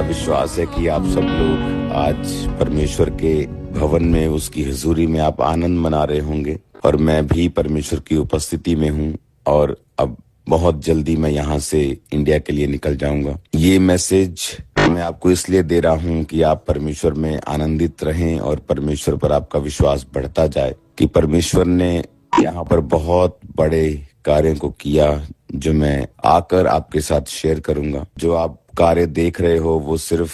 विश्वास है कि आप सब लोग आज परमेश्वर के भवन में, उसकी हुजूरी में आप आनंद मना रहे होंगे। और मैं भी परमेश्वर की उपस्थिति में हूँ और अब बहुत जल्दी मैं यहाँ से इंडिया के लिए निकल जाऊंगा। ये मैसेज मैं आपको इसलिए दे रहा हूँ कि आप परमेश्वर में आनंदित रहें और परमेश्वर पर आपका विश्वास बढ़ता जाए कि परमेश्वर ने यहाँ पर बहुत बड़े कार्यों को किया, जो मैं आकर आपके साथ शेयर करूंगा। जो आप कार्य देख रहे हो वो सिर्फ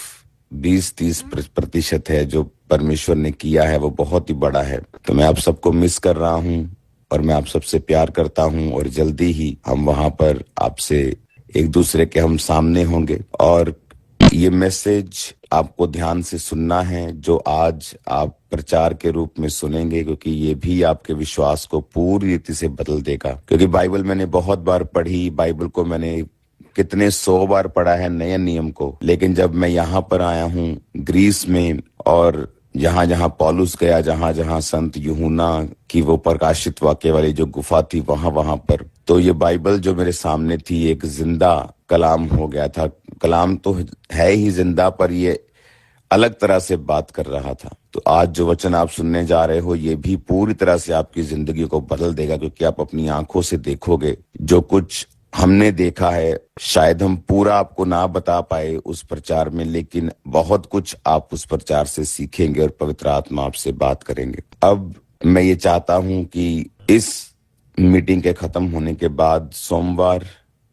20-30% है, जो परमेश्वर ने किया है वो बहुत ही बड़ा है। तो मैं आप सबको मिस कर रहा हूँ और मैं आप सबसे प्यार करता हूँ और जल्दी ही हम वहां पर आपसे एक दूसरे के हम सामने होंगे। और ये मैसेज आपको ध्यान से सुनना है जो आज आप प्रचार के रूप में सुनेंगे, क्योंकि ये भी आपके विश्वास को पूरी रीति से बदल देगा। क्योंकि बाइबल मैंने बहुत बार पढ़ी, बाइबल को मैंने कितने 100 बार पढ़ा है नए नियम को, लेकिन जब मैं यहाँ पर आया हूँ ग्रीस में और जहाँ जहाँ पौलुस गया, जहाँ जहाँ संत यूहन्ना की वो प्रकाशित वाक्य वाली जो गुफा थी वहां पर, तो ये बाइबल जो मेरे सामने थी एक जिंदा कलाम हो गया था। कलाम तो है ही जिंदा, पर ये अलग तरह से बात कर रहा था। तो आज जो वचन आप सुनने जा रहे हो ये भी पूरी तरह से आपकी जिंदगी को बदल देगा, क्योंकि आप अपनी आंखों से देखोगे जो कुछ हमने देखा है। शायद हम पूरा आपको ना बता पाए उस प्रचार में, लेकिन बहुत कुछ आप उस प्रचार से सीखेंगे और पवित्र आत्मा आपसे बात करेंगे। अब मैं ये चाहता हूं कि इस मीटिंग के खत्म होने के बाद सोमवार,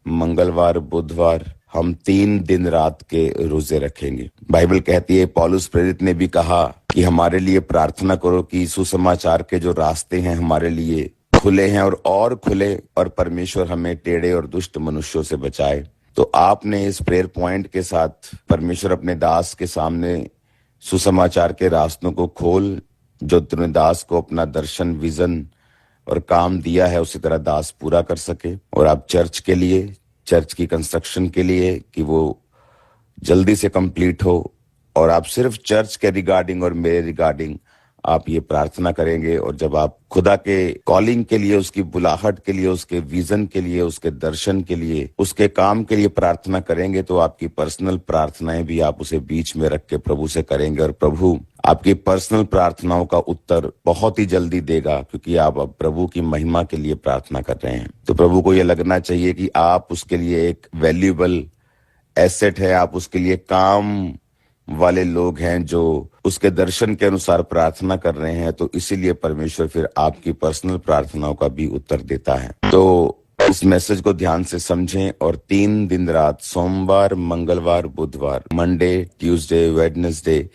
मंगलवार, बुधवार हम 3 दिन रात के रोजे रखेंगे। बाइबल कहती है, पौलुस प्रेरित ने भी कहा कि हमारे लिए प्रार्थना करो कि सुसमाचार के जो रास्ते हैं हमारे लिए खुले हैं और खुले, और परमेश्वर हमें टेढ़े और दुष्ट मनुष्यों से बचाए। तो आपने इस प्रेयर पॉइंट के साथ परमेश्वर अपने दास के सामने सुसमाचार के रास्तों को खोल, जो तूने दास को अपना दर्शन, विजन और काम दिया है उसी तरह दास पूरा कर सके। और आप चर्च के लिए, चर्च की कंस्ट्रक्शन के लिए कि वो जल्दी से कंप्लीट हो, और आप सिर्फ चर्च के रिगार्डिंग और मेरे रिगार्डिंग आप ये प्रार्थना करेंगे। और जब आप खुदा के कॉलिंग के लिए, उसकी बुलाहट के लिए, उसके विजन के लिए, उसके दर्शन के लिए, उसके काम के लिए प्रार्थना करेंगे, तो आपकी पर्सनल प्रार्थनाएं भी आप उसे बीच में रख के प्रभु से करेंगे और प्रभु आपकी पर्सनल प्रार्थनाओं का उत्तर बहुत ही जल्दी देगा, क्योंकि आप अब प्रभु की महिमा के लिए प्रार्थना कर रहे हैं। तो प्रभु को ये लगना चाहिए कि आप उसके लिए एक वैल्यूएबल एसेट है, आप उसके लिए काम वाले लोग हैं जो उसके दर्शन के अनुसार प्रार्थना कर रहे हैं। तो इसीलिए परमेश्वर फिर आपकी पर्सनल प्रार्थनाओं का भी उत्तर देता है। तो इस मैसेज को ध्यान से समझें और 3 दिन रात, सोमवार, मंगलवार, बुधवार, मंडे, ट्यूसडे, वेडनेसडे,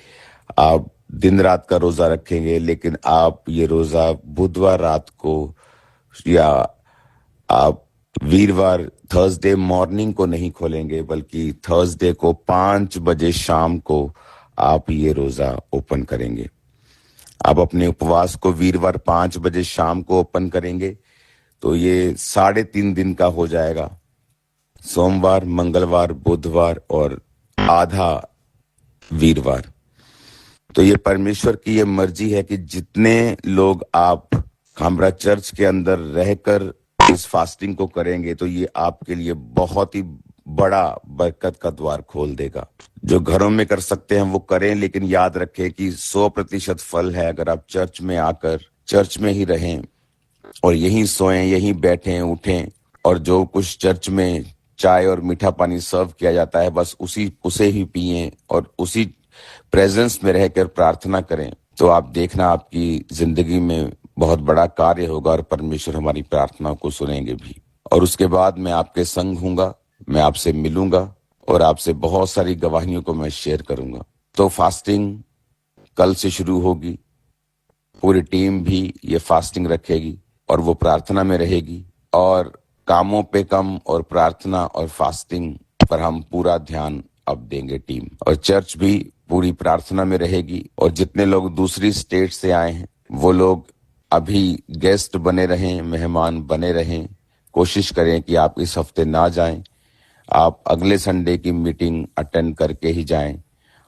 आप दिन रात का रोजा रखेंगे। लेकिन आप ये रोजा बुधवार रात को या आप वीरवार, थर्सडे मॉर्निंग को नहीं खोलेंगे, बल्कि थर्सडे को 5 बजे शाम को आप ये रोजा ओपन करेंगे। आप अपने उपवास को वीरवार 5 बजे शाम को ओपन करेंगे, तो ये 3.5 दिन का हो जाएगा। सोमवार, मंगलवार, बुधवार और आधा वीरवार। तो ये परमेश्वर की ये मर्जी है कि जितने लोग आप हमारा चर्च के अंदर रहकर इस फास्टिंग को करेंगे, तो ये आपके लिए बहुत ही बड़ा बरकत का द्वार खोल देगा। जो घरों में कर सकते हैं वो करें, लेकिन याद रखें कि 100% फल है अगर आप चर्च में आकर चर्च में ही रहें और यहीं सोएं, यहीं बैठें, उठें, और जो कुछ चर्च में चाय और मीठा पानी सर्व किया जाता है बस उसे ही पिएं और उसी प्रेजेंस में रहकर प्रार्थना करें। तो आप देखना आपकी जिंदगी में बहुत बड़ा कार्य होगा और परमेश्वर हमारी प्रार्थना को सुनेंगे भी। और उसके बाद मैं आपके संग हूँगा, मैं आपसे मिलूंगा और आपसे बहुत सारी गवाहियों को मैं शेयर करूंगा। तो फास्टिंग कल से शुरू होगी, पूरी टीम भी ये फास्टिंग रखेगी और वो प्रार्थना में रहेगी, और कामों पे कम और प्रार्थना और फास्टिंग पर हम पूरा ध्यान अब देंगे टीम। और चर्च भी पूरी प्रार्थना में रहेगी। और जितने लोग दूसरी स्टेट से आए हैं वो लोग अभी गेस्ट बने रहें, मेहमान बने रहें। कोशिश करें कि आप इस हफ्ते ना जाएं, आप अगले संडे की मीटिंग अटेंड करके ही जाएं।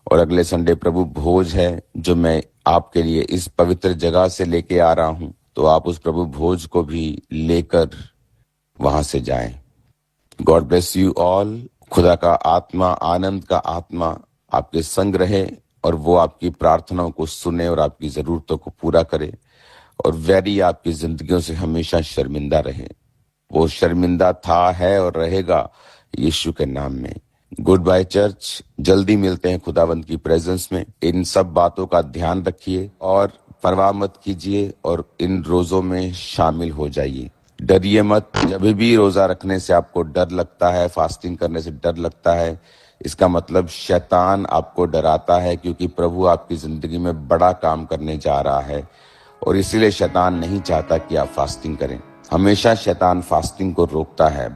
और अगले संडे प्रभु भोज है जो मैं आपके लिए इस पवित्र जगह से लेके आ रहा हूं, तो आप उस प्रभु भोज को भी लेकर वहां से जाएं। God bless you all. खुदा का आत्मा, आनंद का आत्मा आपके संग रहे और वो आपकी प्रार्थनाओं को सुने और आपकी जरूरतों को पूरा करे और वैरी आपकी जिंदगियों से हमेशा शर्मिंदा रहे। वो शर्मिंदा था, है और रहेगा यीशु के नाम में। गुड बाय चर्च, जल्दी मिलते हैं खुदावंत की प्रेजेंस में। इन सब बातों का ध्यान रखिए और परवाह मत कीजिए और इन रोजों में शामिल हो जाइए। डरिए मत। जब भी रोजा रखने से आपको डर लगता है, फास्टिंग करने से डर लगता है, इसका मतलब शैतान आपको डराता है, क्योंकि प्रभु आपकी जिंदगी में बड़ा काम करने जा रहा है और इसीलिए शैतान नहीं चाहता कि आप फास्टिंग करें। हमेशा शैतान फास्टिंग को रोकता है,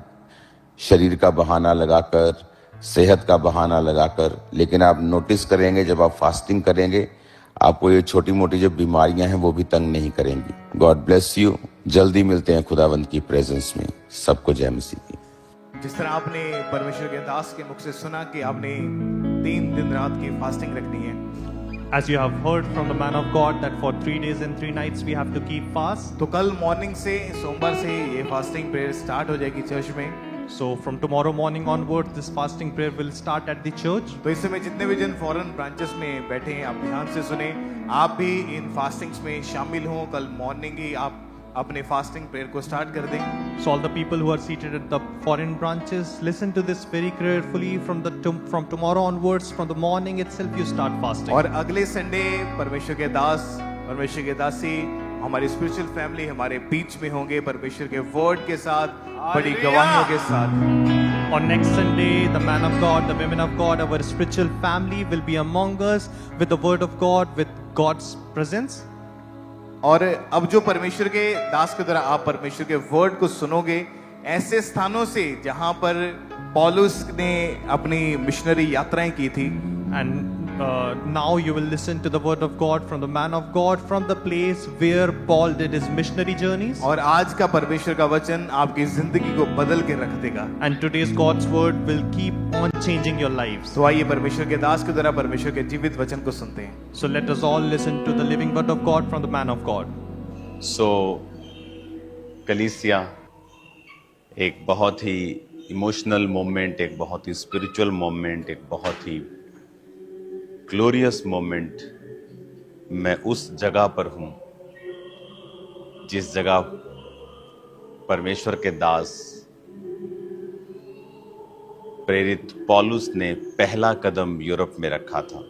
शरीर का बहाना लगाकर, सेहत का बहाना लगाकर। लेकिन आप नोटिस करेंगे जब आप फास्टिंग करेंगे, आपको ये छोटी मोटी जो बीमारियां हैं वो भी तंग नहीं करेंगी। God bless you. जल्दी मिलते हैं खुदावंत की प्रेजेंस में। सबको जय मसीह की। जिस तरह आपने परमेश्वर के दास के मुख से सुना कि आपने 3 दिन रात की फास्टिंग रखनी है, As you have heard from the man of God that for 3 days and 3 nights we have to keep fast. तो कल मॉर्निंग से, सोमवार से ये फास्टिंग प्रेयर स्टार्ट हो जाएगी चर्च में। So from tomorrow morning onwards, this fasting prayer will start at the church. तो इस समय जितने भी जन फॉरेन ब्रांचेस में बैठे हैं, आप ध्यान से सुने, आप भी इन फास्टिंग्स में शामिल हों। कल मॉर्निंग ही आप अपने फास्टिंग प्रेयर को स्टार्ट कर दें। So all the people who are seated at the foreign branches, listen to this very carefully. From tomorrow onwards, from the morning itself, you start fasting. और अगले संडे परमेश्वर के दास, परमेश्वर के दासी, हमारी स्पिरिचुअल फैमिली हमारे बीच में होंगे परमेश्वर के वर्ड के साथ, बड़ी गवाहियों के साथ। On next Sunday, the man of God, the women of God, our spiritual family will be among us with the word of God, with God's presence. और अब जो परमेश्वर के दास के द्वारा आप परमेश्वर के वर्ड को सुनोगे, ऐसे स्थानों से जहां पर पौलुस ने अपनी मिशनरी यात्राएं की थी। And now you will listen to the word of God from the man of God, from the place where Paul did his missionary journeys. और आज का परमेश्वर का वचन आपकी जिंदगी को बदल के रख देगा। And today's God's word will keep on changing your lives. तो आइए परमेश्वर के दास के द्वारा परमेश्वर के जीवित वचन को सुनते हैं। So let us all listen to the living word of God from the man of God. सो कलीसिया एक बहुत ही इमोशनल मोमेंट, एक बहुत ही स्पिरिचुअल मोमेंट, एक बहुत ही ग्लोरियस मोमेंट। मैं उस जगह पर हूँ जिस जगह परमेश्वर के दास प्रेरित पौलुस ने पहला कदम यूरोप में रखा था।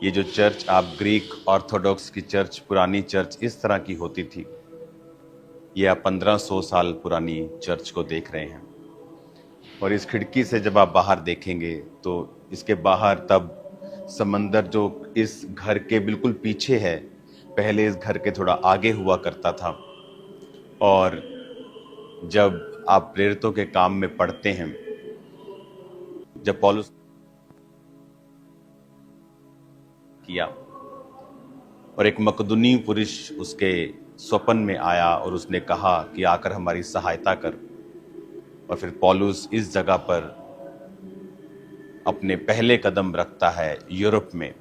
ये जो चर्च, आप ग्रीक ऑर्थोडॉक्स की चर्च, पुरानी चर्च इस तरह की होती थी, ये आप 1500 साल पुरानी चर्च को देख रहे हैं। और इस खिड़की से जब आप बाहर देखेंगे तो इसके बाहर तब समंदर जो इस घर के बिल्कुल पीछे है, पहले इस घर के थोड़ा आगे हुआ करता था। और जब आप प्रेरितों के काम में पढ़ते हैं, जब पौलुस किया और एक मकदूनी पुरुष उसके स्वप्न में आया और उसने कहा कि आकर हमारी सहायता कर। और फिर पौलुस इस जगह पर अपने पहले कदम रखता है यूरोप में।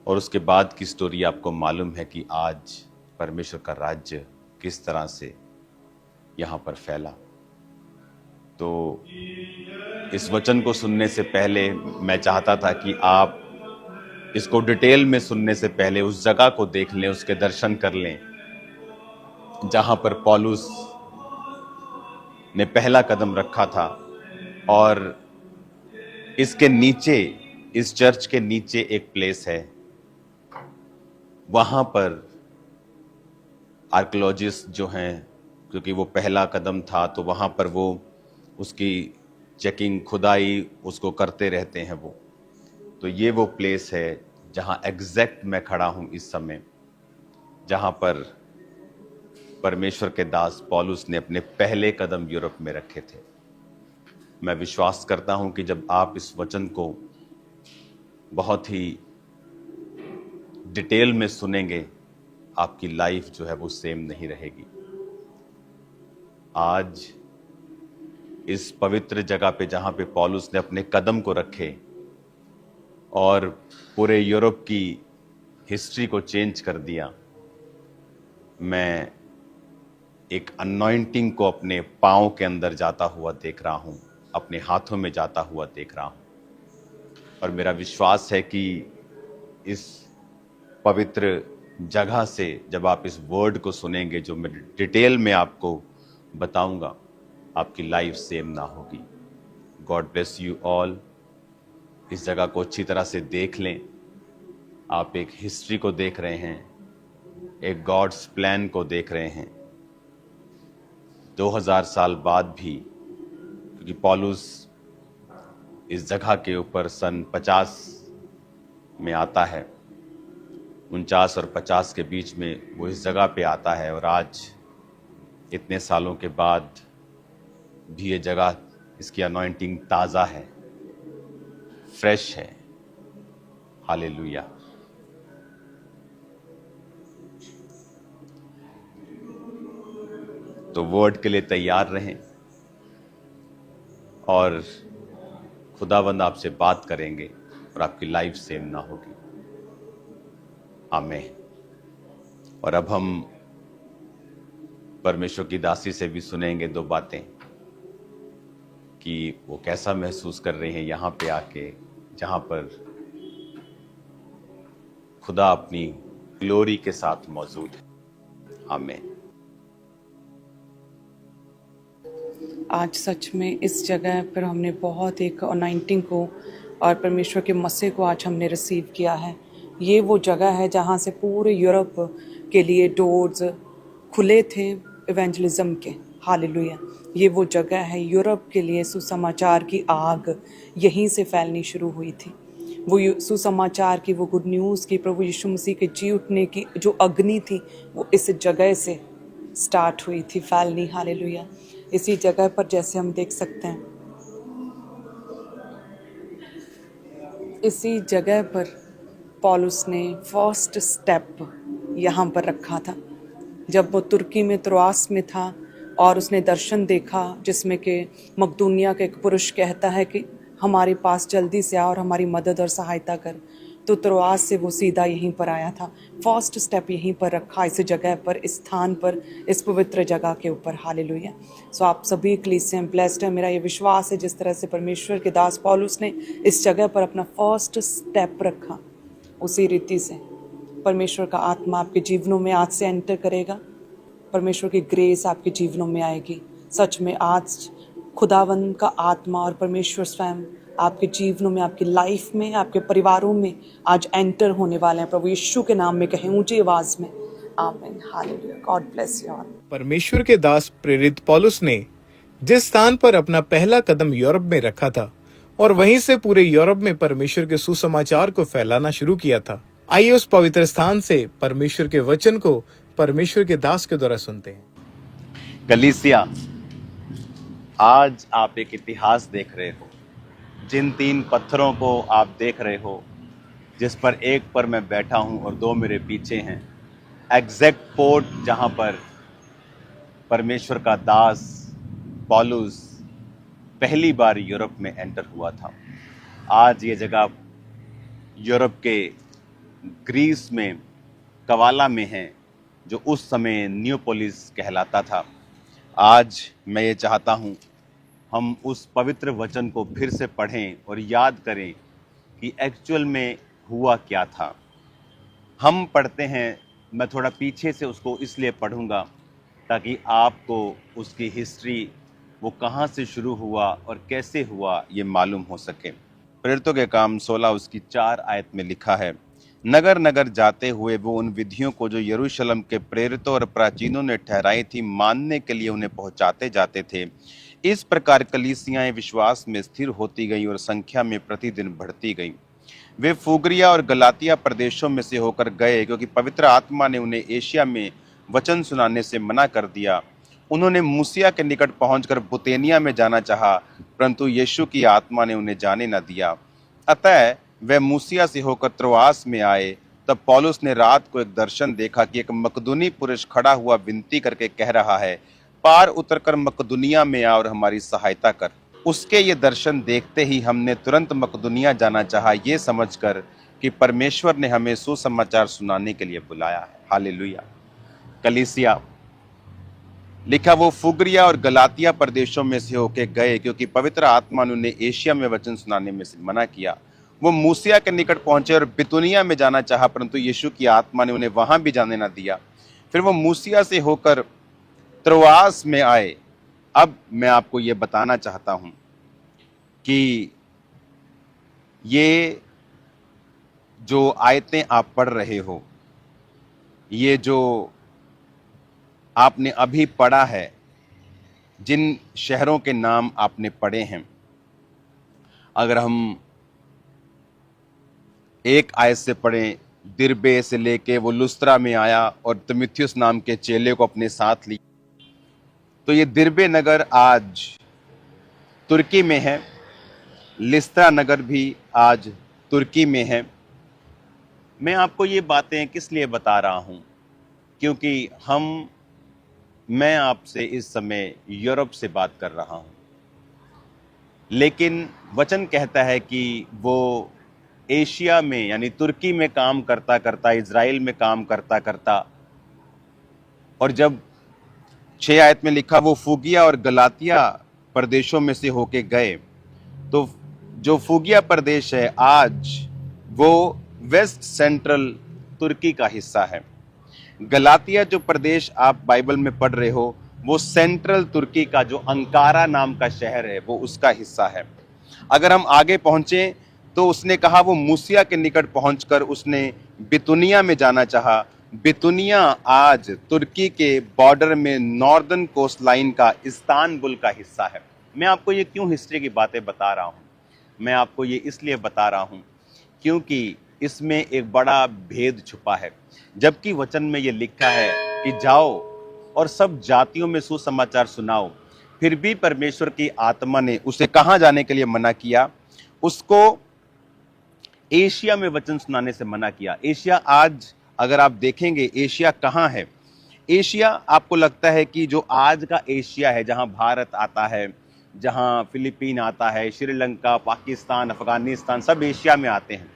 और उसके बाद की स्टोरी आपको मालूम है कि आज परमेश्वर का राज्य किस तरह से यहाँ पर फैला। तो इस वचन को सुनने से पहले मैं चाहता था कि आप इसको डिटेल में सुनने से पहले उस जगह को देख लें, उसके दर्शन कर लें जहाँ पर पौलुस ने पहला कदम रखा था। और इसके नीचे, इस चर्च के नीचे एक प्लेस है, वहां पर आर्कियोलॉजिस्ट जो हैं, क्योंकि वो पहला कदम था तो वहां पर वो उसकी चेकिंग, खुदाई उसको करते रहते हैं वो। तो ये वो प्लेस है जहां एग्जैक्ट मैं खड़ा हूं इस समय, जहां पर परमेश्वर के दास पौलुस ने अपने पहले कदम यूरोप में रखे थे। मैं विश्वास करता हूं कि जब आप इस वचन को बहुत ही डिटेल में सुनेंगे, आपकी लाइफ जो है वो सेम नहीं रहेगी। आज इस पवित्र जगह पे जहां पे पौलुस ने अपने कदम को रखे और पूरे यूरोप की हिस्ट्री को चेंज कर दिया, मैं एक अनॉइंटिंग को अपने पाँव के अंदर जाता हुआ देख रहा हूं, अपने हाथों में जाता हुआ देख रहा हूं। और मेरा विश्वास है कि इस पवित्र जगह से जब आप इस वर्ड को सुनेंगे जो मैं डिटेल में आपको बताऊंगा, आपकी लाइफ सेम ना होगी। God bless you all. इस जगह को अच्छी तरह से देख लें। आप एक हिस्ट्री को देख रहे हैं, एक गॉड्स प्लान को देख रहे हैं। 2000 साल बाद भी, क्योंकि पौलुस इस जगह के ऊपर सन 50 में आता है, 49 और 50 के बीच में वो इस जगह पे आता है, और आज इतने सालों के बाद भी ये जगह, इसकी अनॉइंटिंग ताज़ा है, फ्रेश है। हालेलुया। तो वर्ड के लिए तैयार रहें और खुदावंद आपसे बात करेंगे और आपकी लाइफ सेम ना होगी। आमीन। और अब हम परमेश्वर की दासी से भी सुनेंगे दो बातें कि वो कैसा महसूस कर रहे हैं यहाँ पे आके, जहाँ पर खुदा अपनी ग्लोरी के साथ मौजूद है। आमीन। आज सच में इस जगह पर हमने बहुत एक अनाइंटिंग को और परमेश्वर के मसीह को आज हमने रिसीव किया है। ये वो जगह है जहाँ से पूरे यूरोप के लिए डोर्स खुले थे इवेंजलिज्म के। हालेलुया। ये वो जगह है, यूरोप के लिए सुसमाचार की आग यहीं से फैलनी शुरू हुई थी। वो सुसमाचार की, वो गुड न्यूज़ की, प्रभु यीशु मसीह के जी उठने की जो अग्नि थी, वो इस जगह से स्टार्ट हुई थी फैलनी। हालेलुया। इसी जगह पर जैसे हम देख सकते हैं, इसी जगह पर पौलुस ने फर्स्ट स्टेप यहाँ पर रखा था। जब वो तुर्की में त्रोआस में था और उसने दर्शन देखा जिसमें कि मकदूनिया का एक पुरुष कहता है कि हमारे पास जल्दी से आ और हमारी मदद और सहायता कर, तो त्रोआस से वो सीधा यहीं पर आया था। फर्स्ट स्टेप यहीं पर रखा, इस जगह पर, इस स्थान पर, इस पवित्र जगह के ऊपर। हालेलुया। सो आप सभी कलीसिया ब्लेस्ड है। मेरा ये विश्वास है जिस तरह से परमेश्वर के दास पौलुस ने इस जगह पर अपना फर्स्ट स्टेप रखा, उसी रीति से परमेश्वर का आत्मा आपके जीवनों में आज से एंटर करेगा। परमेश्वर की ग्रेस आपके जीवनों में आएगी। सच में आज खुदावंद का आत्मा और परमेश्वर स्वयं आपके जीवनों में, आपकी लाइफ में, आपके परिवारों में आज एंटर होने वाले हैं। प्रभु यीशु के नाम में कहें ऊंची आवाज में, आमीन। Hallelujah. God bless you all. परमेश्वर के दास प्रेरित पौलुस ने जिस स्थान पर अपना पहला कदम यूरोप में रखा था और वहीं से पूरे यूरोप में परमेश्वर के सुसमाचार को फैलाना शुरू किया था, आइए उस पवित्र स्थान से परमेश्वर के वचन को परमेश्वर के दास के द्वारा सुनते हैं। कलीसिया, आज आप एक इतिहास देख रहे हो। जिन 3 पत्थरों को आप देख रहे हो, जिस पर एक पर मैं बैठा हूं और 2 मेरे पीछे हैं, एग्जैक्ट पोर्ट जहां पर परमेश्वर का दास पौलुस पहली बार यूरोप में एंटर हुआ था। आज ये जगह यूरोप के ग्रीस में कवाला में है, जो उस समय नियोपोलिस कहलाता था। आज मैं ये चाहता हूँ हम उस पवित्र वचन को फिर से पढ़ें और याद करें कि एक्चुअल में हुआ क्या था। हम पढ़ते हैं, मैं थोड़ा पीछे से उसको इसलिए पढ़ूंगा ताकि आपको उसकी हिस्ट्री, वो कहाँ से शुरू हुआ और कैसे हुआ, ये मालूम हो सके। प्रेरितों के काम 16 उसकी 4 आयत में लिखा है, नगर नगर जाते हुए वो उन विधियों को जो यरूशलेम के प्रेरितों और प्राचीनों ने ठहराई थी मानने के लिए उन्हें पहुंचाते जाते थे। इस प्रकार कलीसियाएं विश्वास में स्थिर होती गईं और संख्या में प्रतिदिन बढ़ती गईं। वे फुग्रिया और गलातिया प्रदेशों में से होकर गए, क्योंकि पवित्र आत्मा ने उन्हें एशिया में वचन सुनाने से मना कर दिया। उन्होंने मूसिया के निकट पहुंचकर बुतेनिया में जाना चाहा, परंतु यीशु की आत्मा ने उन्हें जाने न दिया। अतः वे मूसिया से होकर त्रोआस में आए। तब पौलुस ने रात को एक दर्शन देखा कि एक मकदूनी पुरुष खड़ा हुआ विनती करके कह रहा है, पार उतरकर मकदूनिया में आ और हमारी सहायता कर। उसके ये दर्शन देखते ही हमने तुरंत मकदूनिया जाना चाहा, ये समझकर कि परमेश्वर ने हमें सुसमाचार सुनाने के लिए बुलाया है। हालेलुया। कलीसिया, लिखा वो फुग्रिया और गलातिया प्रदेशों में से होके गए, क्योंकि पवित्र आत्मा ने उन्हें एशिया में वचन सुनाने में से मना किया। वो मूसिया के निकट पहुंचे और बितुनिया में जाना चाहा, परंतु यीशु की आत्मा ने उन्हें वहां भी जाने ना दिया। फिर वो मूसिया से होकर त्रोआस में आए। अब मैं आपको ये बताना चाहता हूं कि ये जो आयतें आप पढ़ रहे हो, ये जो आपने अभी पढ़ा है, जिन शहरों के नाम आपने पढ़े हैं, अगर हम एक आयत से पढ़ें, दिरबे से लेके वो लुस्त्रा में आया और तिमुथियुस नाम के चेले को अपने साथ लिया, तो ये दिरबे नगर आज तुर्की में है, लिस्त्रा नगर भी आज तुर्की में है। मैं आपको ये बातें किस लिए बता रहा हूं? क्योंकि मैं आपसे इस समय यूरोप से बात कर रहा हूं, लेकिन वचन कहता है कि वो एशिया में यानी तुर्की में काम करता करता, इज़राइल में काम करता करता, और जब 6 आयत में लिखा वो फुगिया और गलातिया प्रदेशों में से होके गए, तो जो फुगिया प्रदेश है आज वो वेस्ट सेंट्रल तुर्की का हिस्सा है। गलातिया जो प्रदेश आप बाइबल में पढ़ रहे हो, वो सेंट्रल तुर्की का जो अंकारा नाम का शहर है वो उसका हिस्सा है। अगर हम आगे पहुंचे तो उसने कहा वो मूसिया के निकट पहुंचकर उसने बितुनिया में जाना चाहा। बितुनिया आज तुर्की के बॉर्डर में नॉर्दर्न कोस्ट लाइन का इस्तांबुल का हिस्सा है। मैं आपको ये क्यों हिस्ट्री की बातें बता रहा हूँ? मैं आपको ये इसलिए बता रहा हूँ क्योंकि इसमें एक बड़ा भेद छुपा है। जबकि वचन में ये लिखा है कि जाओ और सब जातियों में सुसमाचार सुनाओ, फिर भी परमेश्वर की आत्मा ने उसे कहाँ जाने के लिए मना किया? उसको एशिया में वचन सुनाने से मना किया। एशिया आज अगर आप देखेंगे, एशिया कहाँ है? एशिया आपको लगता है कि जो आज का एशिया है, जहाँ भारत आता है, जहाँ फिलीपीन आता है, श्रीलंका, पाकिस्तान, अफगानिस्तान, सब एशिया में आते हैं,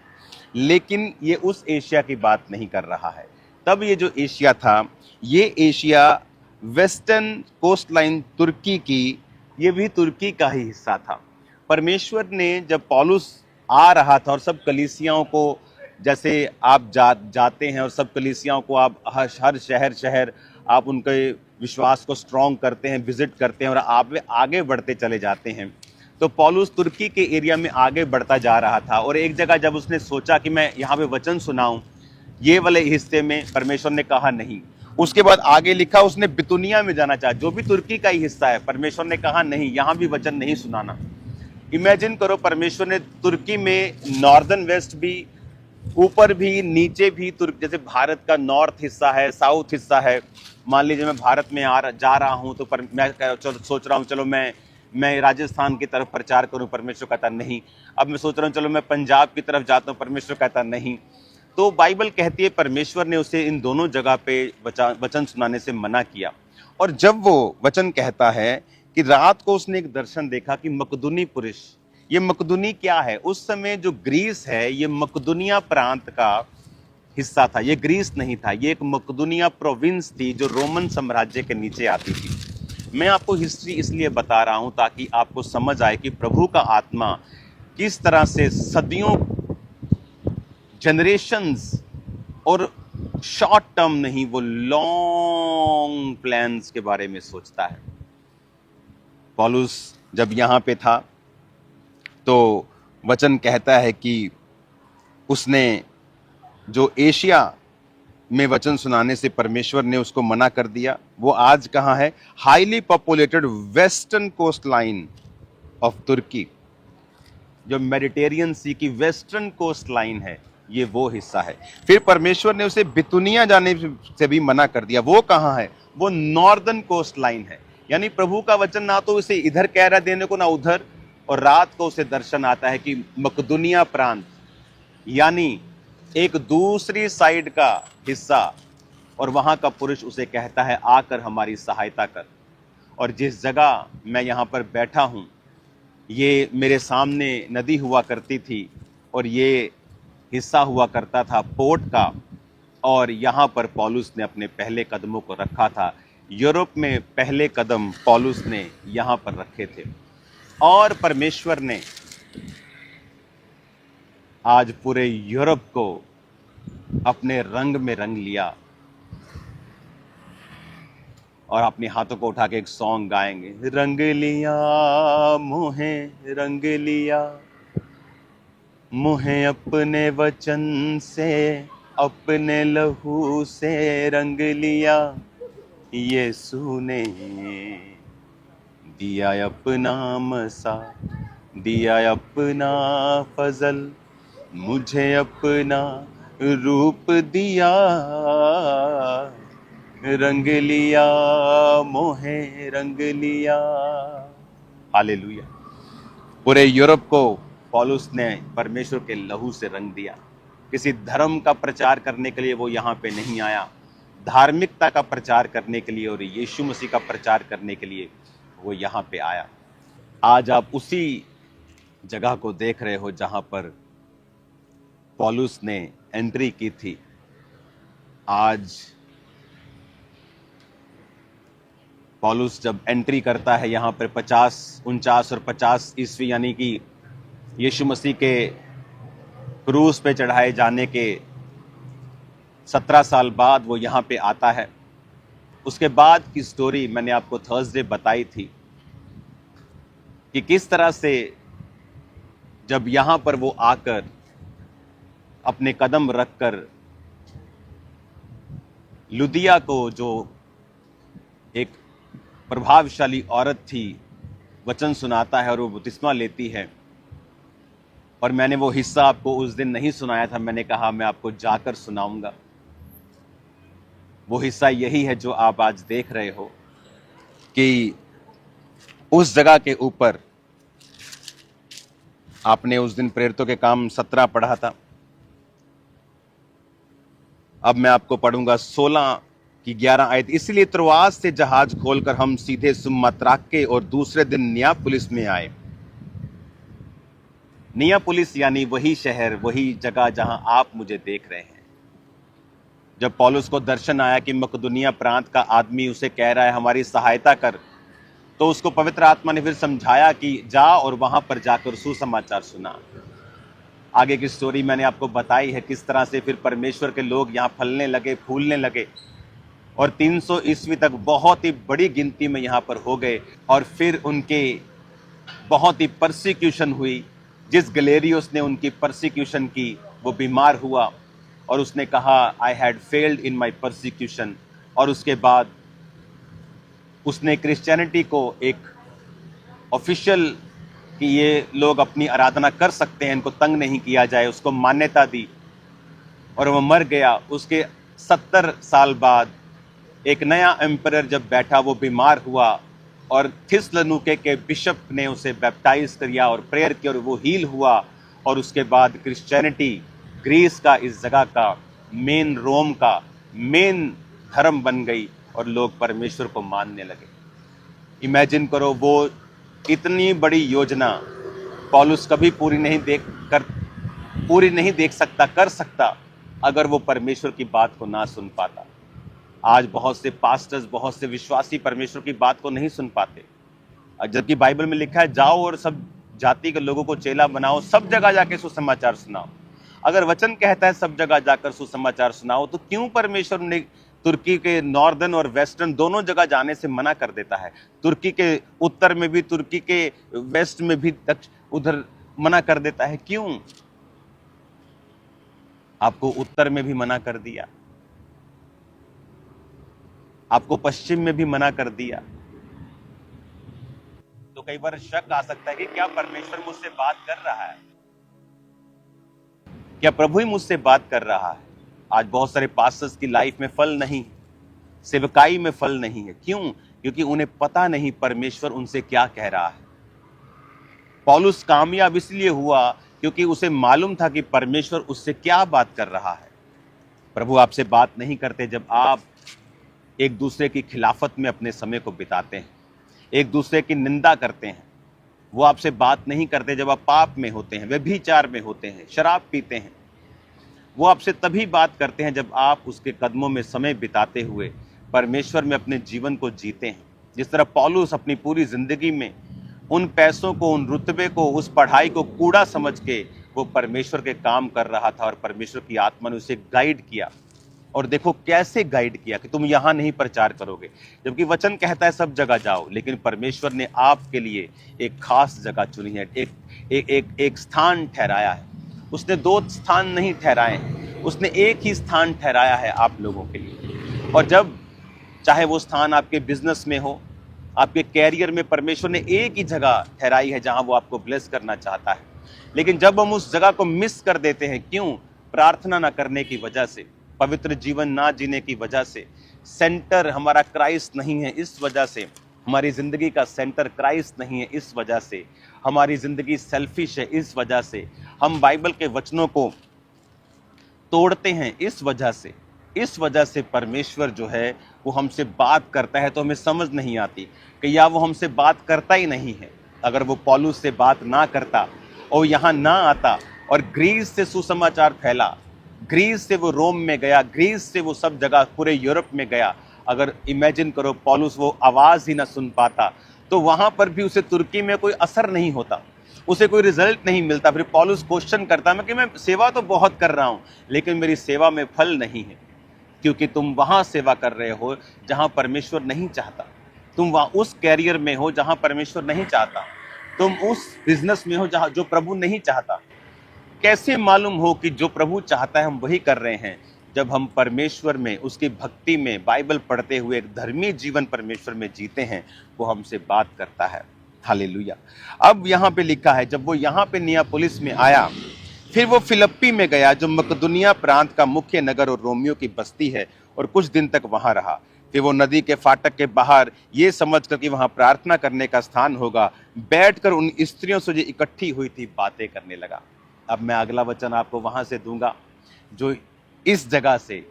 लेकिन ये उस एशिया की बात नहीं कर रहा है। तब ये जो एशिया था, ये एशिया वेस्टर्न कोस्ट लाइन तुर्की की, ये भी तुर्की का ही हिस्सा था। परमेश्वर ने जब पौलुस आ रहा था और सब कलीसियाओं को, जैसे आप जाते हैं और सब कलीसियाओं को आप हर शहर आप उनके विश्वास को स्ट्रॉन्ग करते हैं, विजिट करते हैं और आप आगे बढ़ते चले जाते हैं। तो पौलुस तुर्की के एरिया में आगे बढ़ता जा रहा था और एक जगह जब उसने सोचा कि मैं यहाँ पे वचन सुनाऊं, ये वाले हिस्से में, परमेश्वर ने कहा नहीं। उसके बाद आगे लिखा उसने बितुनिया में जाना चाहा, जो भी तुर्की का ही हिस्सा है। परमेश्वर ने कहा नहीं, यहाँ भी वचन नहीं सुनाना। इमेजिन करो, परमेश्वर ने तुर्की में नॉर्दर्न वेस्ट भी, ऊपर भी, नीचे भी, जैसे भारत का नॉर्थ हिस्सा है, साउथ हिस्सा है। मान लीजिए मैं भारत में जा रहा हूँ तो मैं सोच रहा हूँ चलो मैं राजस्थान की तरफ प्रचार करूं, परमेश्वर कहता नहीं। अब मैं सोच रहा हूं चलो मैं पंजाब की तरफ जाता हूं, परमेश्वर कहता नहीं। तो बाइबल कहती है परमेश्वर ने उसे इन दोनों जगह पे वचन सुनाने से मना किया। और जब वो वचन कहता है कि रात को उसने एक दर्शन देखा कि मकदूनी पुरुष, ये मकदूनी क्या है? उस समय जो ग्रीस है, ये मकदूनिया प्रांत का हिस्सा था, ये ग्रीस नहीं था, ये एक मकदूनिया प्रोविंस थी जो रोमन साम्राज्य के नीचे आती थी। मैं आपको हिस्ट्री इसलिए बता रहा हूं ताकि आपको समझ आए कि प्रभु का आत्मा किस तरह से सदियों, जनरेशंस और शॉर्ट टर्म नहीं, वो लॉन्ग प्लान्स के बारे में सोचता है। पौलुस जब यहां पे था तो वचन कहता है कि उसने जो एशिया में वचन सुनाने से परमेश्वर ने उसको मना कर दिया, वो आज कहाँ है? Highly populated western coastline of Turkey, जो मेडिटेरियन सी की वेस्टर्न कोस्ट लाइन है, ये वो हिस्सा है। फिर परमेश्वर ने उसे बितुनिया जाने से भी मना कर दिया। वो कहाँ है? वो नॉर्दर्न कोस्ट लाइन है। यानी प्रभु का वचन ना तो उसे इधर कह रहा देने को, ना उधर। और रात को उसे दर्शन आता है कि मकदूनिया प्रांत, यानी एक दूसरी साइड का हिस्सा, और वहां का पुरुष उसे कहता है आकर हमारी सहायता कर। और जिस जगह मैं यहाँ पर बैठा हूँ, ये मेरे सामने नदी हुआ करती थी और ये हिस्सा हुआ करता था पोर्ट का, और यहाँ पर पौलुस ने अपने पहले कदमों को रखा था। यूरोप में पहले कदम पौलुस ने यहाँ पर रखे थे। और परमेश्वर ने आज पूरे यूरोप को अपने रंग में रंग लिया। और अपने हाथों को उठा के एक सॉन्ग गाएंगे, रंग लिया मोहे रंग लिया, मोहे अपने वचन से अपने लहू से रंग लिया, यीशु ने दिया अपना मसा, दिया अपना फजल, मुझे अपना रूप दिया, रंग लिया मोहे रंग लिया। हालेलुया। पूरे यूरोप को पौलुस ने परमेश्वर के लहू से रंग दिया। किसी धर्म का प्रचार करने के लिए वो यहाँ पे नहीं आया, धार्मिकता का प्रचार करने के लिए और यीशु मसीह का प्रचार करने के लिए वो यहाँ पे आया। आज आप उसी जगह को देख रहे हो जहां पर पौलुस ने एंट्री की थी। आज पौलुस जब एंट्री करता है यहाँ पर 49 और 50 ईस्वी, यानी कि यीशु मसीह के क्रूस पे चढ़ाए जाने के 17 साल बाद वो यहाँ पे आता है। उसके बाद की स्टोरी मैंने आपको थर्सडे बताई थी कि किस तरह से जब यहाँ पर वो आकर अपने कदम रखकर लुदिया को, जो एक प्रभावशाली औरत थी, वचन सुनाता है और वो बपतिस्मा लेती है। और मैंने वो हिस्सा आपको उस दिन नहीं सुनाया था, मैंने कहा मैं आपको जाकर सुनाऊंगा। वो हिस्सा यही है जो आप आज देख रहे हो कि उस जगह के ऊपर आपने उस दिन प्रेरितों के काम 17 पढ़ा था। अब मैं आपको पढ़ूंगा 16 की 11 आयत। इसलिए त्रोआस से जहाज खोलकर हम सीधे सुमात्राके और दूसरे दिन नियापुलिस में आए। नियापुलिस यानी वही शहर, वही जगह जहां आप मुझे देख रहे हैं। जब पौलुस को दर्शन आया कि मकदूनिया प्रांत का आदमी उसे कह रहा है हमारी सहायता कर, तो उसको पवित्र आत्मा ने फिर समझाया कि जा और वहां पर जाकर सुसमाचार सुना। आगे की स्टोरी मैंने आपको बताई है, किस तरह से फिर परमेश्वर के लोग यहाँ फलने लगे, फूलने लगे और 300 ईस्वी तक बहुत ही बड़ी गिनती में यहाँ पर हो गए। और फिर उनके बहुत ही परसिक्यूशन हुई। जिस गलेरियोस ने उनकी परसिक्यूशन की वो बीमार हुआ और उसने कहा I had failed in my persecution. और उसके बाद उसने क्रिश्चियनिटी को एक ऑफिशियल कि ये लोग अपनी आराधना कर सकते हैं, इनको तंग नहीं किया जाए, उसको मान्यता दी और वो मर गया। उसके 70 साल बाद एक नया एम्परर जब बैठा, वो बीमार हुआ और थिस्सलुनीके के बिशप ने उसे बैप्टाइज किया और प्रेयर की और वो हील हुआ। और उसके बाद क्रिश्चियनिटी ग्रीस का, इस जगह का मेन, रोम का मेन धर्म बन गई और लोग परमेश्वर को मानने लगे। इमेजिन करो, वो इतनी बड़ी योजना पौलुस कभी पूरी नहीं देख सकता, कर सकता, अगर वो परमेश्वर की बात को ना सुन पाता। आज बहुत से पास्टर्स, बहुत से विश्वासी परमेश्वर की बात को नहीं सुन पाते, जबकि बाइबल में लिखा है जाओ और सब जाति के लोगों को चेला बनाओ, सब जगह जाके सुसमाचार सुनाओ। अगर वचन कहता है सब जगह जाकर सुसमाचार सुनाओ, तो क्यों परमेश्वर ने तुर्की के नॉर्दर्न और वेस्टर्न दोनों जगह जाने से मना कर देता है? तुर्की के उत्तर में भी, तुर्की के वेस्ट में भी, उधर मना कर देता है। क्यों? आपको उत्तर में भी मना कर दिया, आपको पश्चिम में भी मना कर दिया। तो कई बार शक आ सकता है कि क्या परमेश्वर मुझसे बात कर रहा है, क्या प्रभु ही मुझसे बात कर रहा है? आज बहुत सारे पास्टर्स की लाइफ में फल नहीं, सेवकाई में फल नहीं है। क्यों? क्योंकि उन्हें पता नहीं परमेश्वर उनसे क्या कह रहा है। पौलुस कामयाब इसलिए हुआ क्योंकि उसे मालूम था कि परमेश्वर उससे क्या बात कर रहा है। प्रभु आपसे बात नहीं करते जब आप एक दूसरे की खिलाफत में अपने समय को बिताते हैं, एक दूसरे की निंदा करते हैं। वो आपसे बात नहीं करते जब आप पाप में होते हैं, व्यभिचार में होते हैं, शराब पीते हैं। वो आपसे तभी बात करते हैं जब आप उसके कदमों में समय बिताते हुए परमेश्वर में अपने जीवन को जीते हैं। जिस तरह पौलुस अपनी पूरी जिंदगी में उन पैसों को, उन रुतबे को, उस पढ़ाई को कूड़ा समझ के वो परमेश्वर के काम कर रहा था और परमेश्वर की आत्मा ने उसे गाइड किया। और देखो कैसे गाइड किया कि तुम यहां नहीं प्रचार करोगे, जबकि वचन कहता है सब जगह जाओ, लेकिन परमेश्वर ने आपके लिए एक खास जगह चुनी है, एक स्थान ठहराया है। उसने 2 स्थान नहीं ठहराए हैं, उसने एक ही स्थान ठहराया है आप लोगों के लिए। और जब चाहे वो स्थान आपके बिजनेस में हो, आपके कैरियर में, परमेश्वर ने एक ही जगह ठहराई है जहां वो आपको ब्लेस करना चाहता है। लेकिन जब हम उस जगह को मिस कर देते हैं, क्यों? प्रार्थना ना करने की वजह से, पवित्र जीवन ना जीने की वजह से, सेंटर हमारा क्राइस्ट नहीं है इस वजह से, हमारी जिंदगी का सेंटर क्राइस्ट नहीं है इस वजह से, हमारी जिंदगी सेल्फिश है इस वजह से, हम बाइबल के वचनों को तोड़ते हैं इस वजह से परमेश्वर जो है वो हमसे बात करता है तो हमें समझ नहीं आती कि या वो हमसे बात करता ही नहीं है। अगर वो पौलुस से बात ना करता और यहाँ ना आता और ग्रीस से सुसमाचार फैला, ग्रीस से वो रोम में गया, ग्रीस से वो सब जगह पूरे यूरोप में गया, अगर इमेजिन करो पौलुस वो आवाज ही ना सुन पाता तो वहां पर भी उसे तुर्की में कोई असर नहीं होता, उसे कोई रिजल्ट नहीं मिलता। फिर पौलुस क्वेश्चन करता मैं कि मैं सेवा तो बहुत कर रहा हूं लेकिन मेरी सेवा में फल नहीं है, क्योंकि तुम वहां सेवा कर रहे हो जहां परमेश्वर नहीं चाहता, तुम वहां उस कैरियर में हो जहां परमेश्वर नहीं चाहता, तुम उस बिजनेस में हो जहां जो प्रभु नहीं चाहता। कैसे मालूम हो कि जो प्रभु चाहता है हम वही कर रहे हैं? जब हम परमेश्वर में, उसकी भक्ति में, बाइबल पढ़ते हुए एक धर्मी जीवन परमेश्वर में जीते हैं, वो हमसे बात करता है। हालेलुया। अब यहाँ पे लिखा है जब वो यहाँ पे नियापोलिस में आया, फिर वो फिलिप्पी में गया जो मकदुनिया प्रांत का मुख्य नगर और रोमियो की बस्ती है, और कुछ दिन तक वहां रहा। फिर वो नदी के फाटक के बाहर ये समझकर कि वहां प्रार्थना करने का स्थान होगा, बैठकर उन स्त्रियों से जो इकट्ठी हुई थी बातें करने लगा। अब मैं अगला वचन आपको वहां से दूंगा जो इस जगह से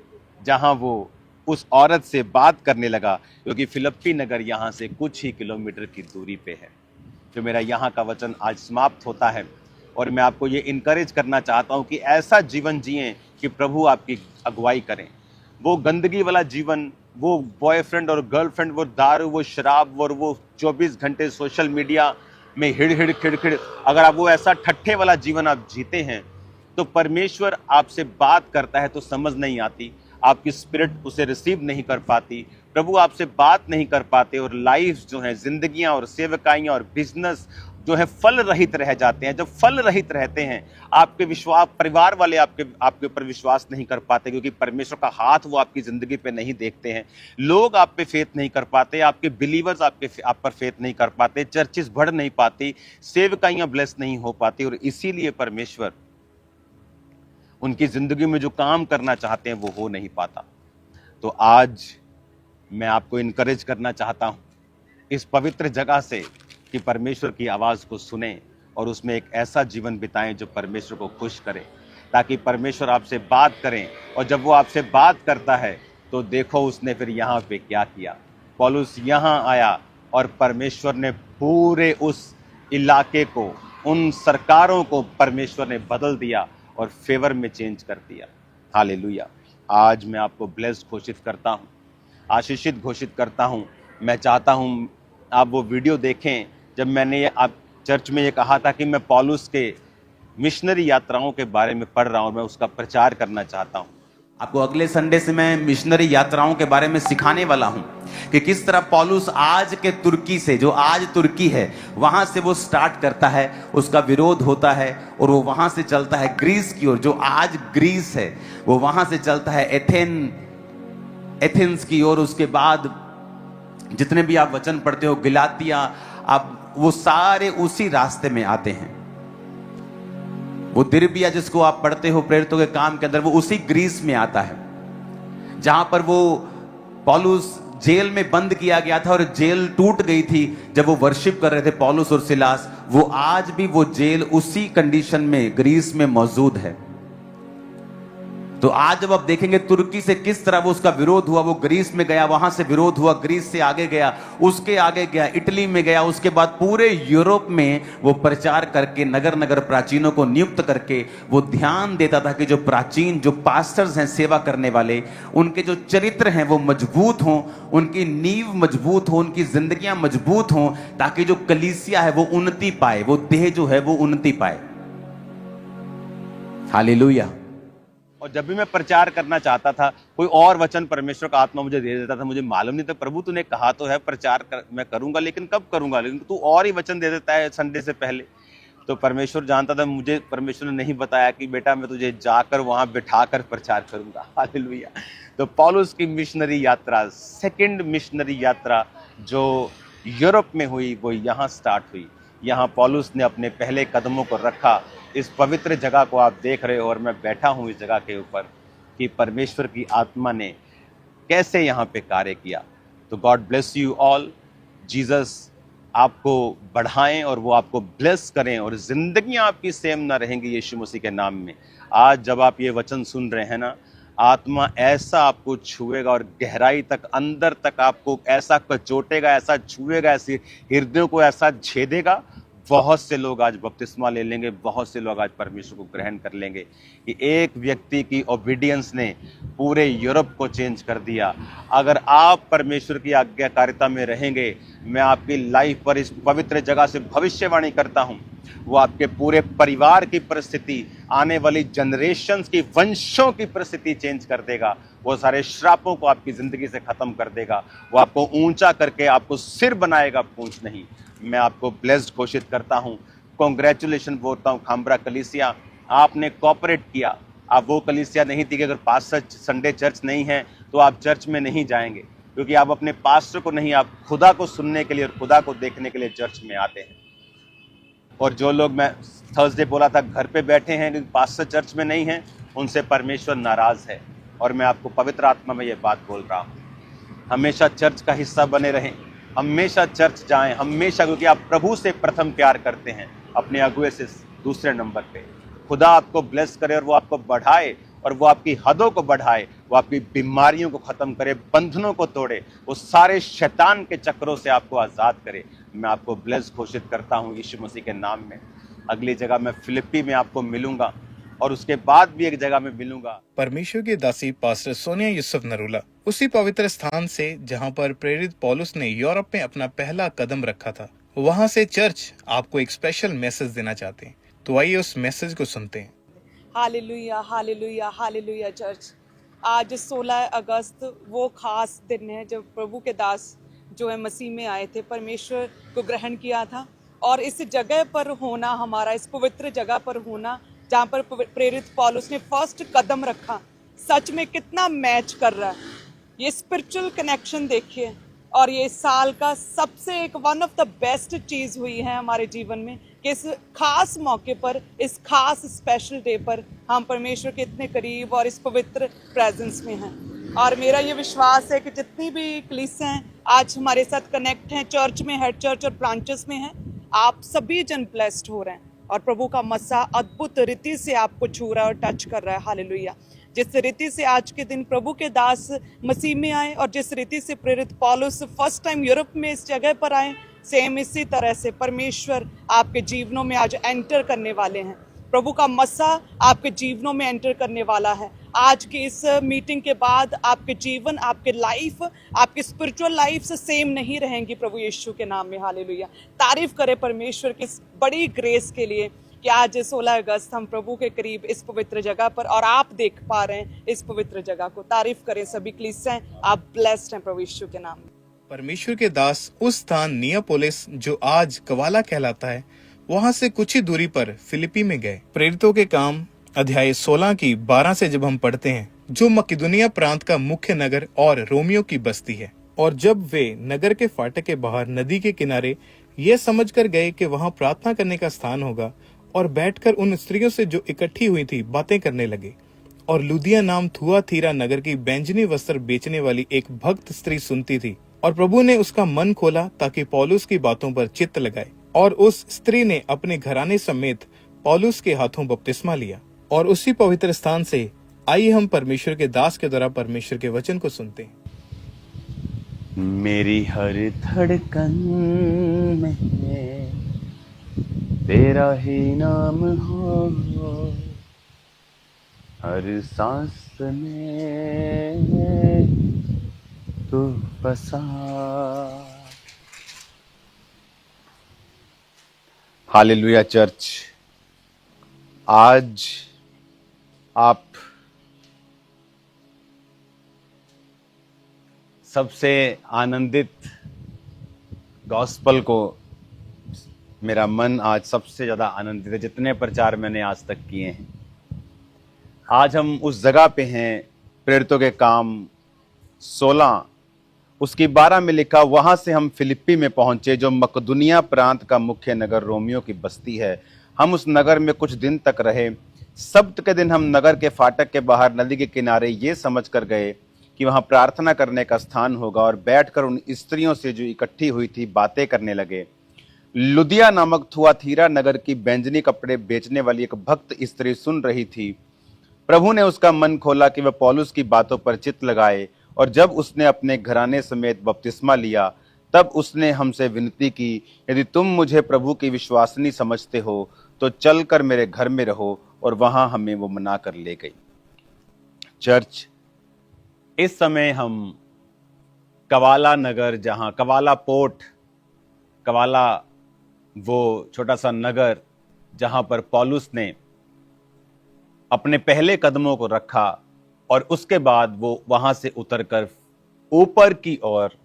जहां वो उस औरत से बात करने लगा, क्योंकि फिलिप्पी नगर यहाँ से कुछ ही किलोमीटर की दूरी पे है। जो मेरा यहाँ का वचन आज समाप्त होता है, और मैं आपको ये इनकरेज करना चाहता हूँ कि ऐसा जीवन जिएं कि प्रभु आपकी अगुवाई करें। वो गंदगी वाला जीवन, वो बॉयफ्रेंड और गर्लफ्रेंड, वो दारू, वो शराब और वो 24 घंटे सोशल मीडिया में हिड़ खिड़खिड़, अगर आप वो ऐसा ठट्ठे वाला जीवन आप जीते हैं तो परमेश्वर आपसे बात करता है तो समझ नहीं आती, आपकी स्पिरिट उसे रिसीव नहीं कर पाती, प्रभु आपसे बात नहीं कर पाते, और लाइफ जो है, जिंदगियां और सेवकाइयां और बिजनेस जो है फल रहित रह जाते हैं। जब फल रहित रहते हैं, आपके विश्वास, परिवार वाले आपके ऊपर विश्वास नहीं कर पाते, क्योंकि परमेश्वर का हाथ वो आपकी जिंदगी पे नहीं देखते हैं। लोग आप पे फेथ नहीं कर पाते, आपके बिलीवर्स आप पर फेथ नहीं कर पाते, चर्चेस बढ़ नहीं पाती, सेवकाइयां ब्लेस नहीं हो पाती, और इसीलिए परमेश्वर उनकी जिंदगी में जो काम करना चाहते हैं वो हो नहीं पाता। तो आज मैं आपको इनकरेज करना चाहता हूं इस पवित्र जगह से कि परमेश्वर की आवाज को सुने और उसमें एक ऐसा जीवन बिताएं जो परमेश्वर को खुश करे, ताकि परमेश्वर आपसे बात करें। और जब वो आपसे बात करता है तो देखो उसने फिर यहाँ पे क्या किया। पौलुस यहाँ आया और परमेश्वर ने पूरे उस इलाके को, उन सरकारों को परमेश्वर ने बदल दिया और फेवर में चेंज कर दिया। हालेलुया। आज मैं आपको ब्लेस्ड घोषित करता हूँ, आशीषित घोषित करता हूँ। मैं चाहता हूँ आप वो वीडियो देखें जब मैंने ये आप चर्च में ये कहा था कि मैं पौलुस के मिशनरी यात्राओं के बारे में पढ़ रहा हूँ, मैं उसका प्रचार करना चाहता हूँ। आपको अगले संडे से मैं मिशनरी यात्राओं के बारे में सिखाने वाला हूं कि किस तरह पौलुस आज के तुर्की से, जो आज तुर्की है, वहां से वो स्टार्ट करता है, उसका विरोध होता है और वो वहां से चलता है ग्रीस की ओर। जो आज ग्रीस है वो वहां से चलता है एथेंस की ओर। उसके बाद जितने भी आप वचन पढ़ते हो, गलातिया, आप वो सारे उसी रास्ते में आते हैं। वो दिरबिया जिसको आप पढ़ते हो प्रेरितों के काम के अंदर, वो उसी ग्रीस में आता है जहां पर वो पौलुस जेल में बंद किया गया था और जेल टूट गई थी जब वो वर्शिप कर रहे थे पौलुस और सिलास। वो आज भी वो जेल उसी कंडीशन में ग्रीस में मौजूद है। तो आज जब आप देखेंगे तुर्की से किस तरह वो उसका विरोध हुआ, वो ग्रीस में गया, वहां से विरोध हुआ, ग्रीस से आगे गया, उसके आगे गया, इटली में गया, उसके बाद पूरे यूरोप में वो प्रचार करके नगर नगर प्राचीनों को नियुक्त करके वो ध्यान देता था कि जो प्राचीन, जो पास्टर्स हैं, सेवा करने वाले, उनके जो चरित्र हैं वो मजबूत हों, उनकी नींव मजबूत हो, उनकी जिंदगियां मजबूत हों, ताकि जो कलीसिया है वो उन्नति पाए, वो देह जो है वो उन्नति पाए। हालेलुया। और जब भी मैं प्रचार करना चाहता था, कोई और वचन परमेश्वर का आत्मा मुझे दे देता था, मुझे मालूम नहीं था, प्रभु तूने कहा तो है मैं करूंगा, लेकिन कब करूंगा, लेकिन तू और ही वचन दे देता है संडे से पहले। तो परमेश्वर जानता था, मुझे परमेश्वर ने नहीं बताया कि बेटा मैं तुझे जाकर वहां बिठाकर प्रचार करूंगा। हालेलुया। तो पौलुस की मिशनरी यात्रा, सेकंड मिशनरी यात्रा जो यूरोप में हुई, वो यहाँ स्टार्ट हुई। यहाँ पौलुस ने अपने पहले कदमों को रखा। इस पवित्र जगह को आप देख रहे हो और मैं बैठा हूँ इस जगह के ऊपर, कि परमेश्वर की आत्मा ने कैसे यहाँ पे कार्य किया। तो God bless you all. Jesus आपको बढ़ाएं और वो आपको ब्लेस करें, और जिंदगियां आपकी सेम ना रहेंगी यीशु मसीह के नाम में। आज जब आप ये वचन सुन रहे हैं ना, आत्मा ऐसा आपको छुएगा और गहराई तक, अंदर तक आपको ऐसा कचोटेगा, ऐसा छुएगा, ऐसे हृदयों को ऐसा छेदेगा। बहुत से लोग आज बपतिस्मा ले लेंगे, बहुत से लोग आज परमेश्वर को ग्रहण कर लेंगे। कि एक व्यक्ति की ओबीडियंस ने पूरे यूरोप को चेंज कर दिया। अगर आप परमेश्वर की आज्ञाकारिता में रहेंगे, मैं आपकी लाइफ पर इस पवित्र जगह से भविष्यवाणी करता हूं, वो आपके पूरे परिवार की परिस्थिति, आने वाली जनरेशन्स की, वंशों की परिस्थिति चेंज कर देगा। वो सारे श्रापों को आपकी जिंदगी से खत्म कर देगा। वो आपको ऊंचा करके आपको सिर बनाएगा, पूंछ नहीं। मैं आपको ब्लेस्ड घोषित करता हूं। कॉन्ग्रेचुलेशन बोलता हूं खामबरा कलीसिया, आपने कॉपरेट किया। आप वो कलीसिया नहीं थी कि अगर पास्टर संडे चर्च नहीं है तो आप चर्च में नहीं जाएंगे, क्योंकि आप अपने पास्टर को नहीं, आप खुदा को सुनने के लिए और खुदा को देखने के लिए चर्च में आते हैं। और जो लोग, मैं थर्सडे बोला था, घर पे बैठे हैं लेकिन पास्टर चर्च में नहीं हैं, उनसे परमेश्वर नाराज है। और मैं आपको पवित्र आत्मा में ये बात बोल रहा हूँ, हमेशा चर्च का हिस्सा बने रहें, हमेशा चर्च जाएं, हमेशा, क्योंकि आप प्रभु से प्रथम प्यार करते हैं, अपने अगुए से दूसरे नंबर पे। खुदा आपको ब्लेस करे और वो आपको बढ़ाए, और वो आपकी हदों को बढ़ाए, वो आपकी बीमारियों को खत्म करे, बंधनों को तोड़े, वो सारे शैतान के चक्रों से आपको आजाद करे। मैं आपको ब्लेस घोषित करता हूँ यीशु मसीह के नाम में। अगली जगह मैं फिलिप्पी में आपको मिलूंगा, और उसके बाद भी एक जगह में मिलूंगा। परमेश्वर की दासी पास्टर सोनिया यूसुफ नरूला उसी पवित्र स्थान से जहां पर प्रेरित पौलुस ने यूरोप में अपना पहला कदम रखा था, वहां से चर्च आपको एक स्पेशल मैसेज देना चाहते हैं। तो आइए उस मैसेज को सुनते हैं। Hallelujah, hallelujah, hallelujah church. आज 16 अगस्त वो खास दिन है जब प्रभु के दास जो है मसीह में आए थे, परमेश्वर को ग्रहण किया था। और इस जगह पर होना, हमारा इस पवित्र जगह पर होना जहाँ पर प्रेरित पौलुस ने फर्स्ट कदम रखा, सच में कितना मैच कर रहा है। ये स्पिरिचुअल कनेक्शन देखिए, और ये साल का सबसे एक वन ऑफ द बेस्ट चीज़ हुई है हमारे जीवन में कि इस खास मौके पर, इस खास स्पेशल डे पर हम परमेश्वर के इतने करीब और इस पवित्र प्रेजेंस में हैं। और मेरा ये विश्वास है कि जितनी भी कलीसियां हैं आज हमारे साथ कनेक्ट हैं, चर्च में, हेड चर्च और ब्रांचेस में हैं, आप सभी जन ब्लेस्ड हो रहे हैं और प्रभु का मसा अद्भुत रीति से आपको छू रहा है और टच कर रहा है। हालेलुया। जिस रीति से आज के दिन प्रभु के दास मसीह में आए और जिस रीति से प्रेरित पौलुस फर्स्ट टाइम यूरोप में इस जगह पर आए, सेम इसी तरह से परमेश्वर आपके जीवनों में आज एंटर करने वाले हैं। प्रभु का मसा आपके जीवनों में एंटर करने वाला है। आज की इस मीटिंग के बाद आपके जीवन, आपके लाइफ, आपकी स्पिरिचुअल लाइफ से सेम नहीं रहेंगी प्रभु यीशु के नाम में। हालेलुया। तारीफ करें परमेश्वर की इस बड़ी ग्रेस के लिए कि आज 16 अगस्त हम प्रभु के करीब इस पवित्र जगह पर, और आप देख पा रहे हैं इस पवित्र जगह को। तारीफ करें सभी कलीसियां, आप ब्लेस्ड हैं प्रभु यीशु के नाम में। परमेश्वर के दास उस स्थान नियापोलिस जो आज कवाला कहलाता है, वहां से कुछ ही दूरी पर फिलिपी में गए। प्रेरितों के काम अध्याय 16 की 12 से जब हम पढ़ते हैं, जो मकिदुनिया प्रांत का मुख्य नगर और रोमियो की बस्ती है, और जब वे नगर के फाटक के बाहर नदी के किनारे ये समझकर गए कि वहां प्रार्थना करने का स्थान होगा, और बैठकर उन स्त्रियों से जो इकट्ठी हुई थी बातें करने लगे। और लुदिया नाम थुआतीरा नगर की बैंजनी वस्त्र बेचने वाली एक भक्त स्त्री सुनती थी, और प्रभु ने उसका मन खोला ताकि पौलुस की बातों पर चित्त लगाए, और उस स्त्री ने अपने घराने समेत पौलुस के हाथों बपतिस्मा लिया। और उसी पवित्र स्थान से आइए हम परमेश्वर के दास के द्वारा परमेश्वर के वचन को सुनते हैं। मेरी हर धड़कन में तेरा ही नाम हो, हर सांस में तू बसा। Hallelujah church. आज आप सबसे आनंदित गॉस्पल को मेरा मन आज सबसे ज़्यादा आनंदित है जितने प्रचार मैंने आज तक किए हैं। आज हम उस जगह पे हैं, प्रेरितों के काम 16 उसकी 12 में लिखा, वहां से हम फिलिप्पी में पहुंचे जो मकदुनिया प्रांत का मुख्य नगर रोमियो की बस्ती है। हम उस नगर में कुछ दिन तक रहे। सब्त के दिन हम नगर के फाटक के बाहर नदी के किनारे ये समझ कर गए कि वहां प्रार्थना करने का स्थान होगा और बैठकर उन स्त्रियों से जो इकट्ठी हुई थी बातें करने लगे। लुदिया नामक थुआथीरा नगर की बैंजनी कपड़े बेचने वाली एक भक्त स्त्री सुन रही थी। प्रभु ने उसका मन खोला कि वह पौलुस की बातों पर चित्त लगाए, और जब उसने अपने घराने समेत बपतिस्मा लिया तब उसने हमसे विनती की, यदि तुम मुझे प्रभु की विश्वासनी समझते हो तो चलकर मेरे घर में रहो, और वहां हमें वो मना कर ले गई। चर्च, इस समय हम कवाला नगर, जहां कवाला पोर्ट, कवाला वो छोटा सा नगर जहां पर पौलुस ने अपने पहले कदमों को रखा और उसके बाद वो वहां से उतरकर ऊपर की ओर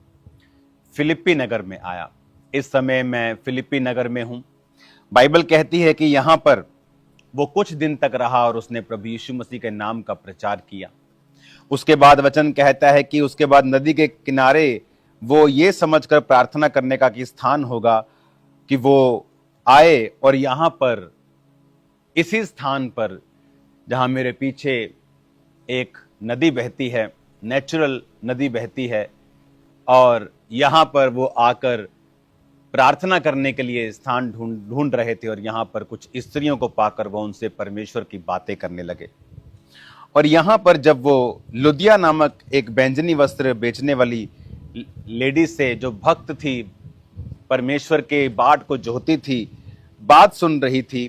फिलिप्पी नगर में आया। इस समय मैं फिलिप्पी नगर में हूं। बाइबल कहती है कि यहां पर वो कुछ दिन तक रहा और उसने प्रभु यीशु मसीह के नाम का प्रचार किया। उसके बाद वचन कहता है कि उसके बाद नदी के किनारे वो ये समझकर प्रार्थना करने का कि स्थान होगा कि वो आए, और यहां पर इसी स्थान पर जहां मेरे पीछे एक नदी बहती है, नेचुरल नदी बहती है, और यहां पर वो आकर प्रार्थना करने के लिए स्थान ढूंढ रहे थे, और यहां पर कुछ स्त्रियों को पाकर वो उनसे परमेश्वर की बातें करने लगे। और यहां पर जब वो लुदिया नामक एक बैंजनी वस्त्र बेचने वाली लेडी से, जो भक्त थी, परमेश्वर के बाट को जोहती थी, बात सुन रही थी,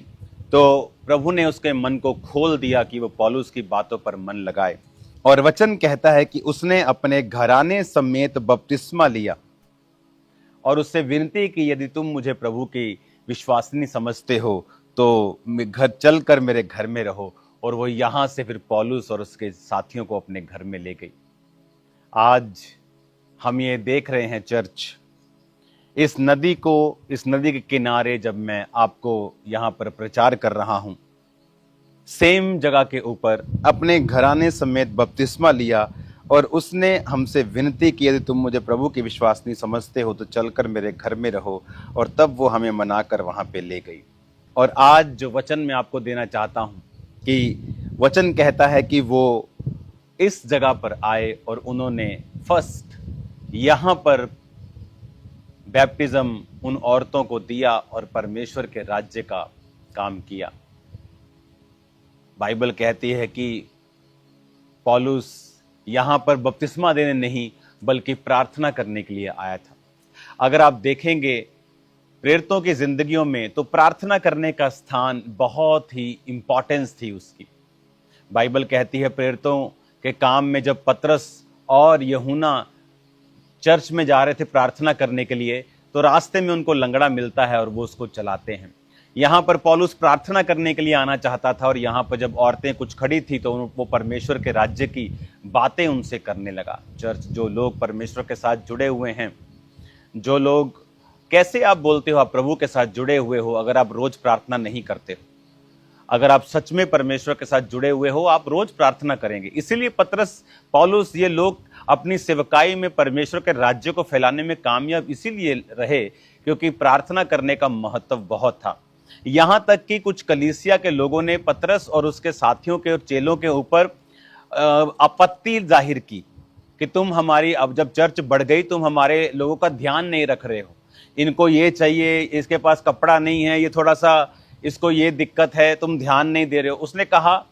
तो प्रभु ने उसके मन को खोल दिया कि वो पौलुस की बातों पर मन लगाए। और वचन कहता है कि उसने अपने घराने समेत बपतिस्मा लिया और उससे विनती की, यदि तुम मुझे प्रभु की विश्वासनी समझते हो तो घर चलकर मेरे घर में रहो। और वो यहां से फिर पौलुस और उसके साथियों को अपने घर में ले गई। आज हम ये देख रहे हैं चर्च, इस नदी के किनारे जब मैं आपको यहां पर प्रचार कर रहा हूं, सेम जगह के ऊपर अपने घराने समेत बपतिस्मा लिया और उसने हमसे विनती की, यदि तुम मुझे प्रभु की विश्वासनी समझते हो तो चलकर मेरे घर में रहो, और तब वो हमें मनाकर वहां पे ले गई। और आज जो वचन मैं आपको देना चाहता हूं कि वचन कहता है कि वो इस जगह पर आए और उन्होंने फर्स्ट यहां पर बैप्टिज्म उन औरतों को दिया और परमेश्वर के राज्य का काम किया। बाइबल कहती है कि पौलुस यहां पर बपतिस्मा देने नहीं बल्कि प्रार्थना करने के लिए आया था। अगर आप देखेंगे प्रेरितों की जिंदगियों में तो प्रार्थना करने का स्थान बहुत ही इंपॉर्टेंस थी उसकी। बाइबल कहती है प्रेरितों के काम में जब पतरस और यूहन्ना चर्च में जा रहे थे प्रार्थना करने के लिए, तो रास्ते में उनको लंगड़ा मिलता है और वो उसको चलाते हैं। यहां पर पौलुस प्रार्थना करने के लिए आना चाहता था और यहां पर जब औरतें कुछ खड़ी थी तो वो परमेश्वर के राज्य की बातें उनसे करने लगा। चर्च, जो लोग परमेश्वर के साथ जुड़े हुए हैं, जो लोग, कैसे आप बोलते हो आप प्रभु के साथ जुड़े हुए हो अगर आप रोज प्रार्थना नहीं करते हो? अगर आप सच में परमेश्वर के साथ जुड़े हुए हो आप रोज प्रार्थना करेंगे। इसीलिए पतरस, पौलुस, ये लोग अपनी सेवकाई में परमेश्वर के राज्य को फैलाने में कामयाब इसीलिए रहे क्योंकि प्रार्थना करने का महत्व बहुत था। यहां तक कि कुछ कलीसिया के लोगों ने पतरस और उसके साथियों के और चेलों के ऊपर आपत्ति जाहिर की कि तुम हमारी, अब जब चर्च बढ़ गई तुम हमारे लोगों का ध्यान नहीं रख रहे हो, इनको ये चाहिए, इसके पास कपड़ा नहीं है, ये थोड़ा सा इसको ये दिक्कत है, तुम ध्यान नहीं दे रहे हो। उसने कहा,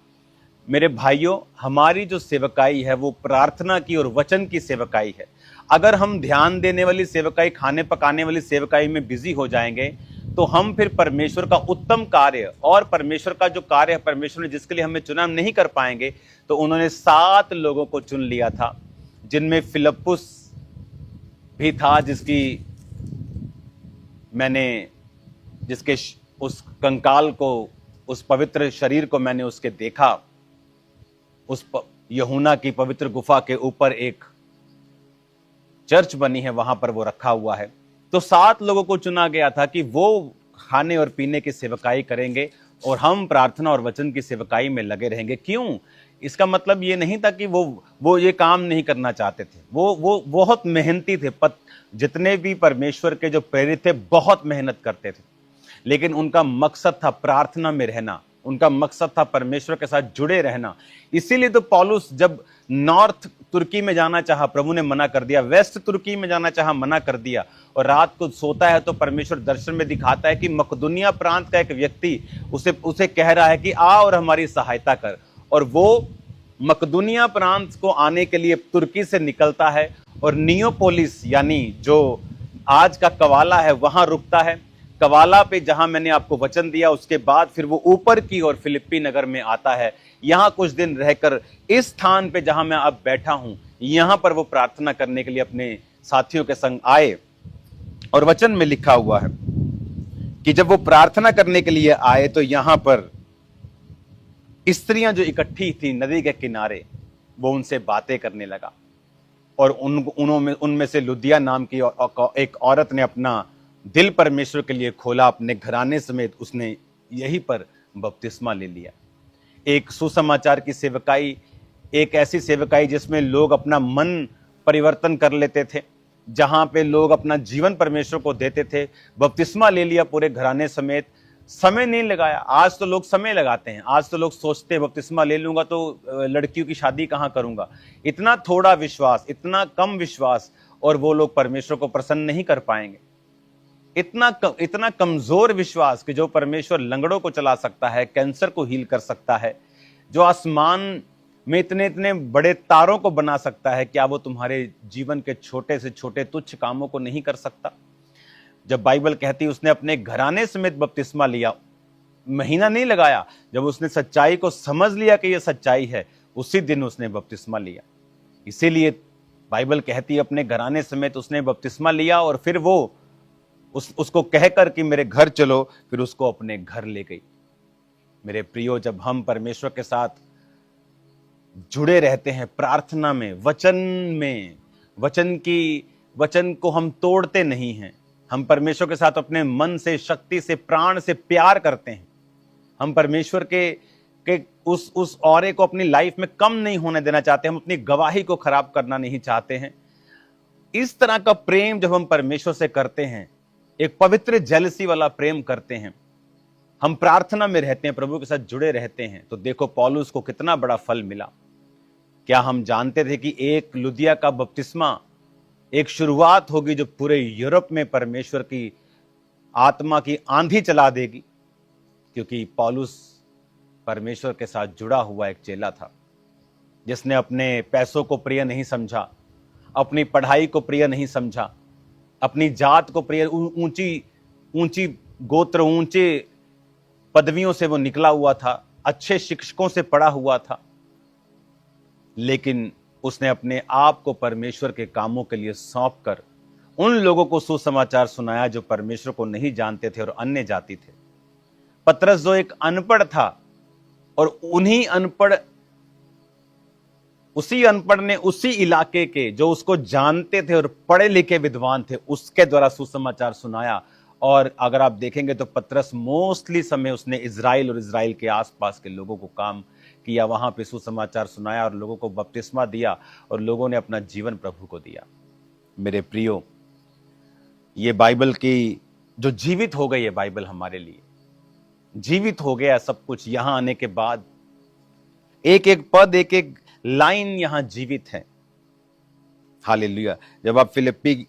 मेरे भाइयों, हमारी जो सेवकाई है वो प्रार्थना की और वचन की सेवकाई है। अगर हम ध्यान देने वाली सेवकाई, खाने पकाने वाली सेवकाई में बिजी हो जाएंगे तो हम फिर परमेश्वर का उत्तम कार्य और परमेश्वर का जो कार्य है परमेश्वर ने जिसके लिए हमें चुना नहीं कर पाएंगे। तो उन्होंने 7 लोगों को चुन लिया था, जिनमें फिलिप्पुस भी था, जिसके उस कंकाल को, उस पवित्र शरीर को मैंने उसके देखा। यूहन्ना की पवित्र गुफा के ऊपर एक चर्च बनी है, वहां पर वो रखा हुआ है। तो 7 लोगों को चुना गया था कि वो खाने और पीने की सेवकाई करेंगे और हम प्रार्थना और वचन की सेवकाई में लगे रहेंगे। क्यों? इसका मतलब ये नहीं था कि वो ये काम नहीं करना चाहते थे। वो बहुत मेहनती थे। जितने भी परमेश्वर के जो प्रेरित थे बहुत मेहनत करते थे, लेकिन उनका मकसद था प्रार्थना में रहना, उनका मकसद था परमेश्वर के साथ जुड़े रहना। इसीलिए तो पौलुस जब नॉर्थ तुर्की में जाना चाहा, प्रभु ने मना कर दिया, वेस्ट तुर्की में जाना चाहा, मना कर दिया, और रात को सोता है तो परमेश्वर दर्शन में दिखाता है कि मकदूनिया प्रांत का एक व्यक्ति उसे कह रहा है कि आ और हमारी सहायता कर, और वो मकदूनिया प्रांत को आने के लिए तुर्की से निकलता है और नियोपोलिस यानी जो आज का कवाला है वहां रुकता है। कवाला पे जहां मैंने आपको वचन दिया, उसके बाद फिर वो ऊपर की ओर फिलिप्पी नगर में आता है। यहां कुछ दिन रहकर इस स्थान पे जहां मैं अब बैठा हूं, यहां पर वो प्रार्थना करने के लिए अपने साथियों के संग आए। और वचन में लिखा हुआ है कि जब वो प्रार्थना करने के लिए आए तो यहां पर स्त्रियां जो इकट्ठी थी नदी के किनारे, वो उनसे बातें करने लगा। और उनमें से लुदिया नाम की एक औरत ने अपना दिल परमेश्वर के लिए खोला, अपने घराने समेत उसने यहीं पर बपतिस्मा ले लिया। एक सुसमाचार की सेवकाई, एक ऐसी सेवकाई जिसमें लोग अपना मन परिवर्तन कर लेते थे, जहां पे लोग अपना जीवन परमेश्वर को देते थे। बपतिस्मा ले लिया पूरे घराने समेत, समय नहीं लगाया। आज तो लोग समय लगाते हैं, आज तो लोग सोचते हैं बपतिस्मा ले लूंगा तो लड़कियों की शादी कहां करूंगा। इतना थोड़ा विश्वास, इतना कम विश्वास, और वो लोग परमेश्वर को प्रसन्न नहीं कर पाएंगे। इतना कमजोर विश्वास कि जो परमेश्वर लंगड़ों को चला सकता है, कैंसर को हील कर सकता है, जो आसमान में इतने बड़े तारों को बना सकता है, क्या वो तुम्हारे जीवन के छोटे से छोटे तुच्छ कामों को नहीं कर सकता? जब बाइबल कहती है उसने अपने घराने समेत बपतिस्मा लिया, महीना नहीं लगाया, जब उसने सच्चाई को समझ लिया कि यह सच्चाई है, उसी दिन उसने बपतिस्मा लिया। इसीलिए बाइबल कहती है अपने घराने समेत उसने बपतिस्मा लिया, और फिर वो उसको कहकर कि मेरे घर चलो, फिर उसको अपने घर ले गई। मेरे प्रियो, जब हम परमेश्वर के साथ जुड़े रहते हैं प्रार्थना में, वचन को हम तोड़ते नहीं हैं, हम परमेश्वर के साथ अपने मन से, शक्ति से, प्राण से प्यार करते हैं, हम परमेश्वर के उस औरे को अपनी लाइफ में कम नहीं होने देना चाहते, हम अपनी गवाही को खराब करना नहीं चाहते हैं। इस तरह का प्रेम जब हम परमेश्वर से करते हैं, एक पवित्र जेलसी वाला प्रेम करते हैं, हम प्रार्थना में रहते हैं, प्रभु के साथ जुड़े रहते हैं, तो देखो पौलुस को कितना बड़ा फल मिला। क्या हम जानते थे कि एक लुदिया का बपतिस्मा एक शुरुआत होगी जो पूरे यूरोप में परमेश्वर की आत्मा की आंधी चला देगी? क्योंकि पौलुस परमेश्वर के साथ जुड़ा हुआ एक चेला था, जिसने अपने पैसों को प्रिय नहीं समझा, अपनी पढ़ाई को प्रिय नहीं समझा, अपनी जात को प्रिय, ऊंची गोत्र, ऊंचे पदवियों से वो निकला हुआ था, अच्छे शिक्षकों से पढ़ा हुआ था, लेकिन उसने अपने आप को परमेश्वर के कामों के लिए सौंपकर उन लोगों को सुसमाचार सुनाया जो परमेश्वर को नहीं जानते थे और अन्य जाति थे। पतरस जो एक अनपढ़ था, और उसी अनपढ़ ने उसी इलाके के जो उसको जानते थे और पढ़े लिखे विद्वान थे, उसके द्वारा सुसमाचार सुनाया। और अगर आप देखेंगे तो पतरस मोस्टली समय उसने इजराइल और इजराइल के आसपास के लोगों को काम किया, वहां पे सुसमाचार सुनाया और लोगों को बपतिस्मा दिया, और लोगों ने अपना जीवन प्रभु को दिया। मेरे प्रियो, ये बाइबल की जो जीवित हो गई है, बाइबल हमारे लिए जीवित हो गया सब कुछ। यहां आने के बाद एक एक पद, एक एक लाइन यहां जीवित है। हालेलुया। जब आप फिलिप्पी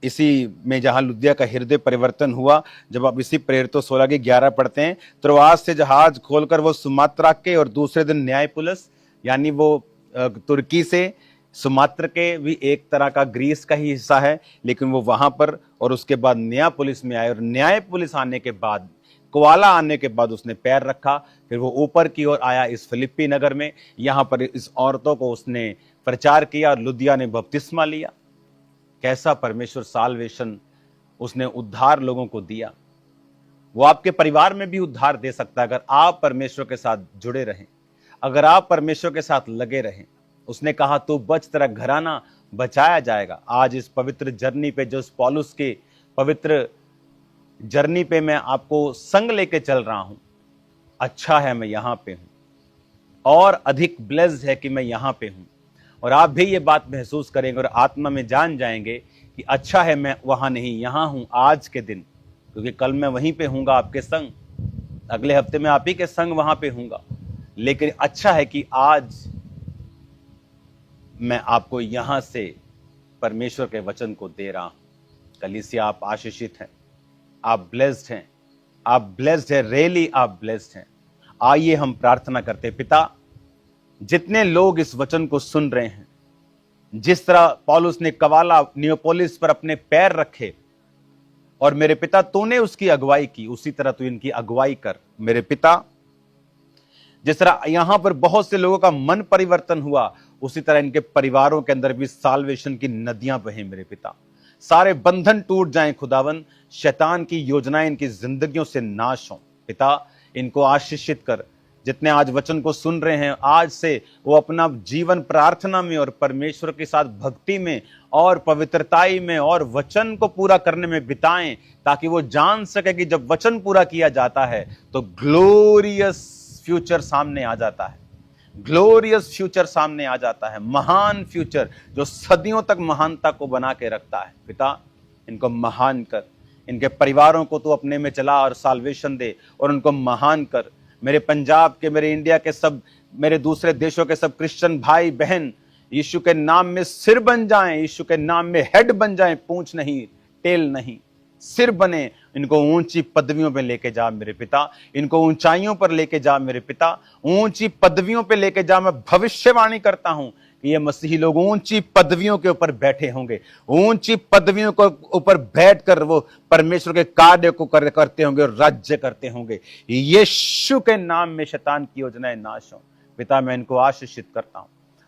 इसी में जहां लुदिया का हृदय परिवर्तन हुआ, जब आप इसी प्रेरितों 16-11 पढ़ते हैं, त्रोआस से जहाज खोलकर वो सुमात्रा के, और दूसरे दिन न्यायपुलिस यानी वो तुर्की से, सुमात्र के भी एक तरह का ग्रीस का ही हिस्सा है, लेकिन वो वहां पर, और उसके बाद न्यायपुलिस में आए, और न्यायपुलिस आने के बाद, क्वाला आने के बाद उसने पैर रखा। फिर वो ऊपर की ओर आया इस फिलिप्पी नगर में, यहां पर इस औरतों को उसने प्रचार किया, और लुदिया ने बपतिस्मा लिया। कैसा परमेश्वर साल्वेशन, उसने उद्धार लोगों को दिया। वो आपके परिवार में भी उद्धार दे सकता है अगर आप परमेश्वर के साथ जुड़े रहें, अगर आप परमेश्वर के साथ लगे रहें, उसने कहा तू बच, तेरा घराना बचाया जाएगा। आज इस पवित्र जर्नी पे, जो इस पौलुस के पवित्र जर्नी पे मैं आपको संग लेके चल रहा हूं, अच्छा है मैं यहां पे हूं, और अधिक ब्लेस्ड है कि मैं यहां पे हूं। और आप भी ये बात महसूस करेंगे और आत्मा में जान जाएंगे कि अच्छा है मैं वहां नहीं, यहां हूं आज के दिन, क्योंकि कल मैं वहीं पे हूंगा आपके संग, अगले हफ्ते में आप ही के संग वहां पे हूंगा। लेकिन अच्छा है कि आज मैं आपको यहां से परमेश्वर के वचन को दे रहा हूं। कलीसिया, आप आशीषित हैं, आप ब्लेस्ड हैं, आप ब्लेस्ड है, रियली आप ब्लेस्ड हैं। आइए हम प्रार्थना करते हैं। पिता, जितने लोग इस वचन को सुन रहे हैं, जिस तरह पौलुस ने कवाला नियोपोलिस पर अपने पैर रखे और मेरे पिता तूने उसकी अगुवाई की, उसी तरह तू इनकी अगुवाई कर मेरे पिता। जिस तरह यहां पर बहुत से लोगों का मन परिवर्तन हुआ, उसी तरह इनके परिवारों के अंदर भी साल्वेशन की नदियां बहें मेरे पिता। सारे बंधन टूट जाएं खुदावन, शैतान की योजनाएं इनकी जिंदगियों से नाश हों पिता। इनको आशीषित कर। जितने आज वचन को सुन रहे हैं, आज से वो अपना जीवन प्रार्थना में और परमेश्वर के साथ भक्ति में और पवित्रताई में और वचन को पूरा करने में बिताएं, ताकि वो जान सके कि जब वचन पूरा किया जाता है तो ग्लोरियस फ्यूचर सामने आ जाता है, ग्लोरियस फ्यूचर सामने आ जाता है, महान फ्यूचर जो सदियों तक महानता को बना के रखता है। पिता, इनको महान कर, इनके परिवारों को तू अपने में चला और साल्वेशन दे और उनको महान कर। मेरे पंजाब के, मेरे इंडिया के सब, मेरे दूसरे देशों के सब क्रिश्चियन भाई बहन यीशु के नाम में सिर बन जाएं, यीशु के नाम में हेड बन जाएं, पूंछ नहीं, टेल नहीं, सिर बने। इनको ऊंची पदवियों पे लेके जा मेरे पिता, इनको ऊंचाइयों पर लेके जा मेरे पिता, ऊंची पदवियों पे लेके जा। मैं भविष्यवाणी करता हूं कि ये मसीही लोग ऊंची पदवियों के ऊपर बैठे होंगे, ऊंची पदवियों के ऊपर बैठकर वो परमेश्वर के कार्य को करते होंगे और राज्य करते होंगे। यीशु के नाम में शैतान की योजनाएं नाश हो पिता। मैं इनको आशीषित करता हूं,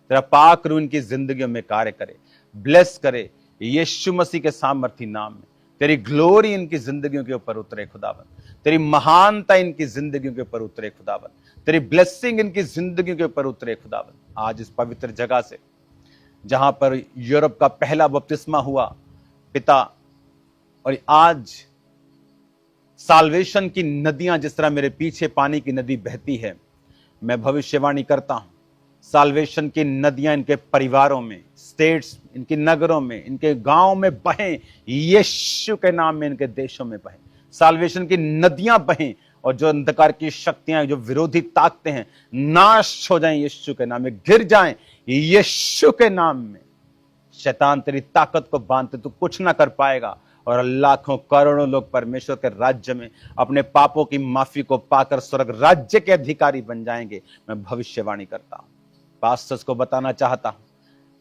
तेरा पाक रूह इनकी जिंदगियों में कार्य करे, ब्लेस करे यीशु मसीह के सामर्थी नाम में। तेरी ग्लोरी इनकी जिंदगियों के ऊपर उतरे खुदावन, तेरी महानता इनकी जिंदगियों के ऊपर उतरे खुदावन, तेरी ब्लेसिंग इनकी जिंदगियों के ऊपर उतरे खुदावन। आज इस पवित्र जगह से, जहां पर यूरोप का पहला बपतिस्मा हुआ पिता, और आज साल्वेशन की नदियां जिस तरह मेरे पीछे पानी की नदी बहती है, मैं भविष्यवाणी करता हूं साल्वेशन की नदियां इनके परिवारों में, स्टेट्स, इनके नगरों में, इनके गांव में बहें, यीशु के नाम में इनके देशों में बहें, साल्वेशन की नदियां बहें, और जो अंधकार की शक्तियां, जो विरोधी ताकतें हैं, नाश हो जाएं यीशु के नाम में, गिर जाएं यीशु के नाम में। शैतान तेरी ताकत को बांधते तू कुछ ना कर पाएगा, और लाखों करोड़ों लोग परमेश्वर के राज्य में अपने पापों की माफी को पाकर स्वर्ग राज्य के अधिकारी बन जाएंगे। मैं भविष्यवाणी करता हूं, पास्टर्स को बताना चाहता हूं,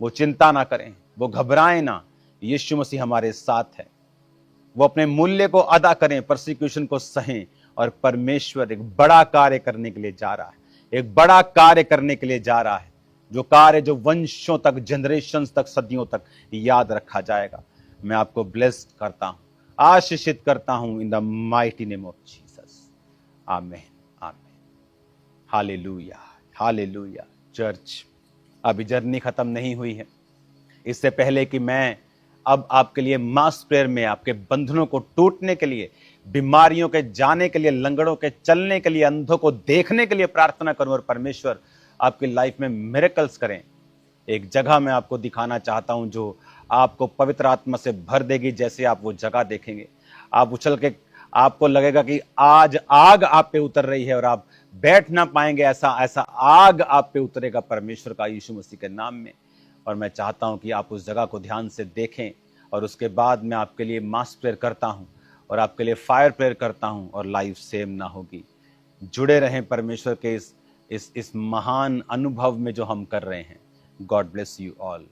वो चिंता ना करें, वो घबराएं ना, यीशु मसीह हमारे साथ है। वो अपने मूल्य को अदा करें, परसिक्यूशन को सहें, और परमेश्वर एक बड़ा कार्य करने के लिए जा रहा है, एक बड़ा कार्य करने के लिए जा रहा है, जो कार्य जो वंशों तक, जनरेशंस तक, सदियों तक याद रखा जाएगा। मैं आपको ब्लेस करता हूं, आशीषित करता हूं in the mighty name of Jesus, आमीन, आमीन, हालेलुया, हालेलुया। चर्च, अभी जर्नी खत्म नहीं हुई है। इससे पहले कि मैं अब आपके लिए मास प्रेयर में आपके बंधनों को टूटने के लिए, बीमारियों के जाने के लिए, लंगड़ों के चलने के लिए, अंधों को देखने के लिए प्रार्थना करूं और परमेश्वर आपकी लाइफ में मिरेकल्स करें, एक जगह मैं आपको दिखाना चाहता हूं जो आपको पवित्र आत्मा से भर देगी। जैसे आप वो जगह देखेंगे, आप उछल के, आपको लगेगा कि आज आग आप पे उतर रही है और आप बैठ ना पाएंगे, ऐसा ऐसा आग आप पे उतरेगा परमेश्वर का, यीशु मसीह के नाम में। और मैं चाहता हूं कि आप उस जगह को ध्यान से देखें, और उसके बाद मैं आपके लिए मास प्रेयर करता हूं और आपके लिए फायर प्रेयर करता हूं, और लाइफ सेम ना होगी। जुड़े रहें परमेश्वर के इस महान अनुभव में जो हम कर रहे हैं। God bless you all.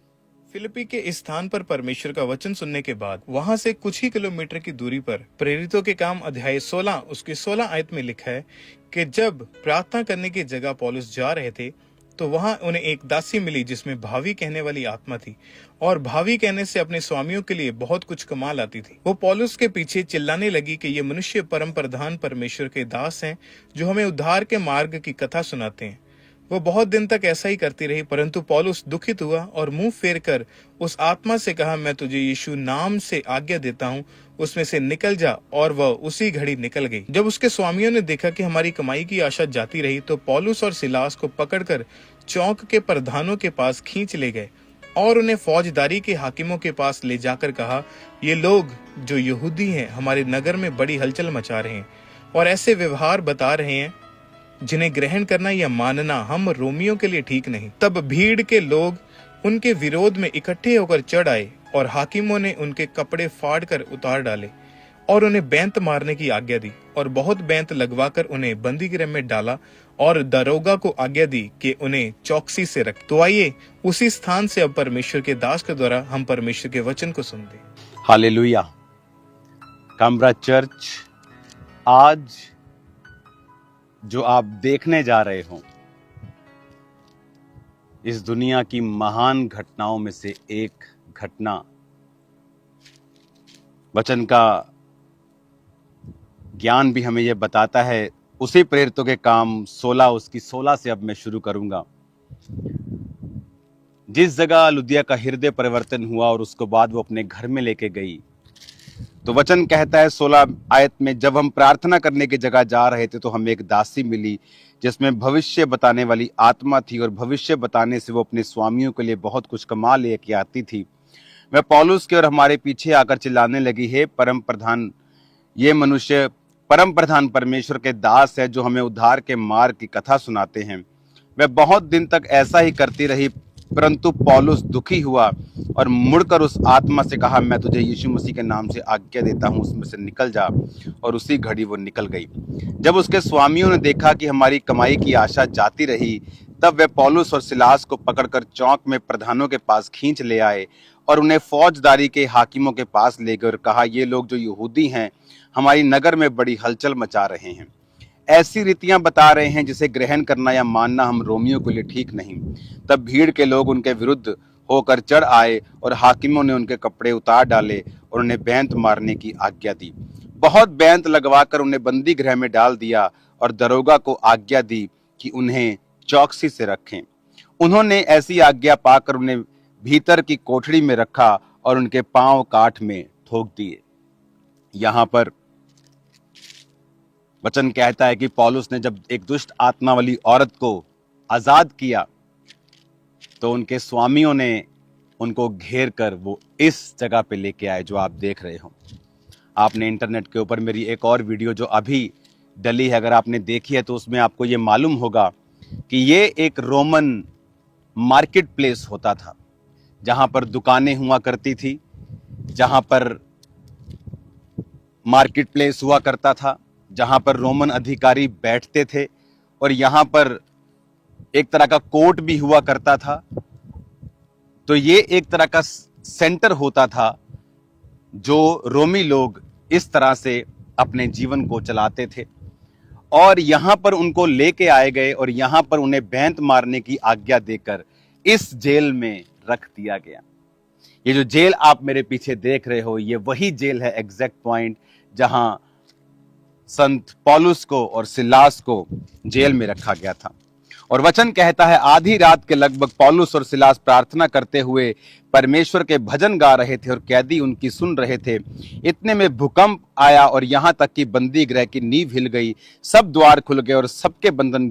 Philippi के इस स्थान पर परमेश्वर का वचन सुनने के बाद वहां से कुछ ही किलोमीटर की दूरी पर प्रेरितों के काम अध्याय 16 उसके 16 आयत में लिखा है कि जब प्रार्थना करने की जगह पौलुस जा रहे थे तो वहां उन्हें एक दासी मिली जिसमें भावी कहने वाली आत्मा थी, और भावी कहने से अपने स्वामियों के लिए बहुत कुछ कमा लाती थी। वो पौलुस के पीछे चिल्लाने लगी कि ये मनुष्य परम प्रधान परमेश्वर के दास हैं जो हमें उद्धार के मार्ग की कथा सुनाते हैं। वह बहुत दिन तक ऐसा ही करती रही, परंतु पौलुस दुखित हुआ और मुंह फेर कर उस आत्मा से कहा, मैं तुझे यीशु नाम से आज्ञा देता हूँ, उसमें से निकल जा। और वह उसी घड़ी निकल गई। जब उसके स्वामियों ने देखा कि हमारी कमाई की आशा जाती रही, तो पौलुस और सिलास को पकड़कर चौक के प्रधानों के पास खींच ले गए और उन्हें फौजदारी के हाकिमों के पास ले जाकर कहा, ये लोग जो यहूदी हैं हमारे नगर में बड़ी हलचल मचा रहे हैं और ऐसे व्यवहार बता रहे हैं जिन्हें ग्रहण करना या मानना हम रोमियों के लिए ठीक नहीं। तब भीड़ के लोग उनके विरोध में इकट्ठे होकर चढ़ आए और हाकिमों ने उनके कपड़े फाड़ कर उतार डाले और उन्हें बैंत मारने की आज्ञा दी और बहुत बैंत लगवाकर उन्हें बंदी गृह में डाला और दरोगा को आज्ञा दी कि उन्हें चौकसी से रख। तो आइए उसी स्थान से अब परमेश्वर के दास के द्वारा हम परमेश्वर के वचन को सुनते हैं। हालेलुया। काम्ब्रा चर्च, आज जो आप देखने जा रहे हो, इस दुनिया की महान घटनाओं में से एक घटना, वचन का ज्ञान भी हमें यह बताता है। उसी प्रेरितों के काम 16 उसकी 16 से अब मैं शुरू करूंगा। जिस जगह लुदिया का हृदय परिवर्तन हुआ और उसके बाद वो अपने घर में लेके गई, तो वचन कहता है 16 आयत में, जब हम प्रार्थना करने की जगह जा रहे थे तो हमें एक दासी मिली जिसमें भविष्य बताने वाली आत्मा थी और भविष्य बताने से वो अपने स्वामियों के लिए बहुत कुछ कमा लेके आती थी। वह पौलुस के और हमारे पीछे आकर चिल्लाने लगी, हे परम प्रधान, ये मनुष्य परम प्रधान परमेश्वर के दास है जो हमें उद्धार के मार्ग की कथा सुनाते हैं। वह बहुत दिन तक ऐसा ही करती रही, परंतु पौलुस दुखी हुआ और मुड़कर उस आत्मा से कहा, मैं तुझे यीशु मसीह के नाम से आज्ञा देता हूं, उसमें से निकल जा। और उसी घड़ी वो निकल गई। जब उसके स्वामियों ने देखा कि हमारी कमाई की आशा जाती रही, तब वे पौलुस और सिलास को पकड़कर चौक में प्रधानों के पास खींच ले आए और उन्हें फौजदारी के हाकिमों के पास ले गए और कहा, ये लोग जो यहूदी हैं हमारी नगर में बड़ी हलचल मचा रहे हैं, ऐसी रीतियां बता रहे हैं जिसे ग्रहण करना या मानना हम रोमियों के लिए ठीक नहीं। तब भीड़ के लोग उनके विरुद्ध होकर चढ़ आए और हाकिमों ने उनके कपड़े उतार डाले और उन्हें बैंत मारने की आज्ञा दी। बहुत बैंत लगवाकर उन्हें बंदी गृह में डाल दिया और दरोगा को आज्ञा दी कि उन्हें चौकसी से रखें। उन्होंने ऐसी आज्ञा पाकर उन्हें भीतर की कोठरी में रखा और उनके पांव काठ में ठोक दिए। यहां पर वचन कहता है कि पौलुस ने जब एक दुष्ट आत्मा वाली औरत को आजाद किया, तो उनके स्वामियों ने उनको घेर कर वो इस जगह पे लेके आए जो आप देख रहे हो। आपने इंटरनेट के ऊपर मेरी एक और वीडियो जो अभी डली है, अगर आपने देखी है तो उसमें आपको ये मालूम होगा कि ये एक रोमन मार्केट प्लेस होता था, जहां पर दुकानें हुआ करती थी, जहां पर मार्केट प्लेस हुआ करता था, जहां पर रोमन अधिकारी बैठते थे और यहां पर एक तरह का कोर्ट भी हुआ करता था। तो ये एक तरह का सेंटर होता था जो रोमी लोग इस तरह से अपने जीवन को चलाते थे। और यहां पर उनको लेके आए गए और यहां पर उन्हें बैंत मारने की आज्ञा देकर इस जेल में रख दिया गया। ये जो जेल आप मेरे पीछे देख रहे हो, ये वही जेल है, एग्जैक्ट पॉइंट, जहां संत पौलुस को और सिलास को जेल में रखा गया था। और वचन कहता है, आधी रात के लगभग पौलुस और सिलास प्रार्थना करते हुए परमेश्वर के भजन गा रहे थे और कैदी उनकी सुन रहे थे। इतने में भूकंप आया और यहां तक कि बंदी गृह की नींव हिल गई, सब द्वार खुल गए और सबके बंधन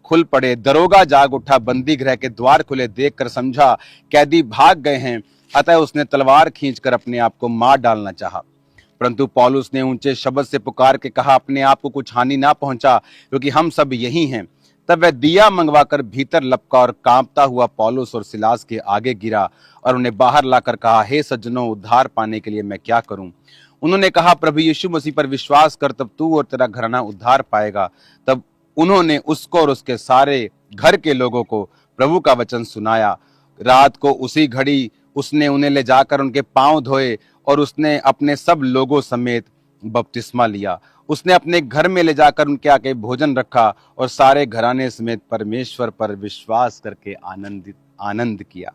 खुल पड़े। दरोगा जाग उठा, बंदी गृह के द्वार खुले देखकर समझा कैदी भाग गए हैं, अतः उसने तलवार खींचकर अपने आप को मार डालना चाहा। परंतु पौलुस ने ऊंचे शब्द से पुकार के कहा, अपने आप को कुछ हानि ना पहुंचा, क्योंकि हम सब यही हैं। तब वह दिया मंगवाकर भीतर लपका और कांपता हुआ पौलुस और सिलास के आगे गिरा और उन्हें बाहर लाकर कहा, हे सज्जनों, उद्धार पाने के लिए मैं क्या करूं? उन्होंने कहा, प्रभु यीशु मसीह पर विश्वास कर, तब तू और तेरा घराना उद्धार पाएगा। तब उन्होंने उसको और उसके सारे घर के लोगों को प्रभु का वचन सुनाया। रात को उसी घड़ी उसने उन्हें ले जाकर उनके पांव धोए और उसने अपने सब लोगों समेत बपतिस्मा लिया। उसने अपने घर में ले जाकर उनके आगे भोजन रखा और सारे घराने समेत परमेश्वर पर विश्वास करके आनंद किया।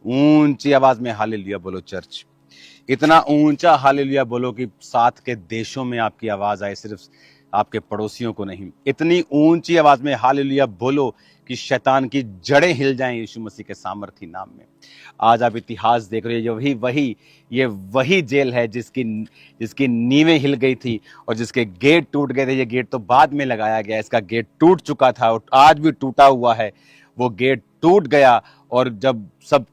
ऊंची आवाज में हालेलुया बोलो चर्च, इतना ऊंचा हालेलुया बोलो कि साथ के देशों में आपकी आवाज आए। सिर्फ आपके पड़ोसियों को नहीं। इतनी ऊंची आवाज में हालेलुया बोलो कि शैतान की जड़ें हिल जाएं यीशु मसीह के सामर्थी नाम में। आज आप इतिहास देख रहे हो, ये वही जेल है जिसकी नींवें हिल गई थी और जिसके गेट टूट गए थे। ये गेट तो बाद में लगाया गया, इसका गेट टूट चुका था और आज भी टूटा हुआ है। वो गेट टूट गया और जब सब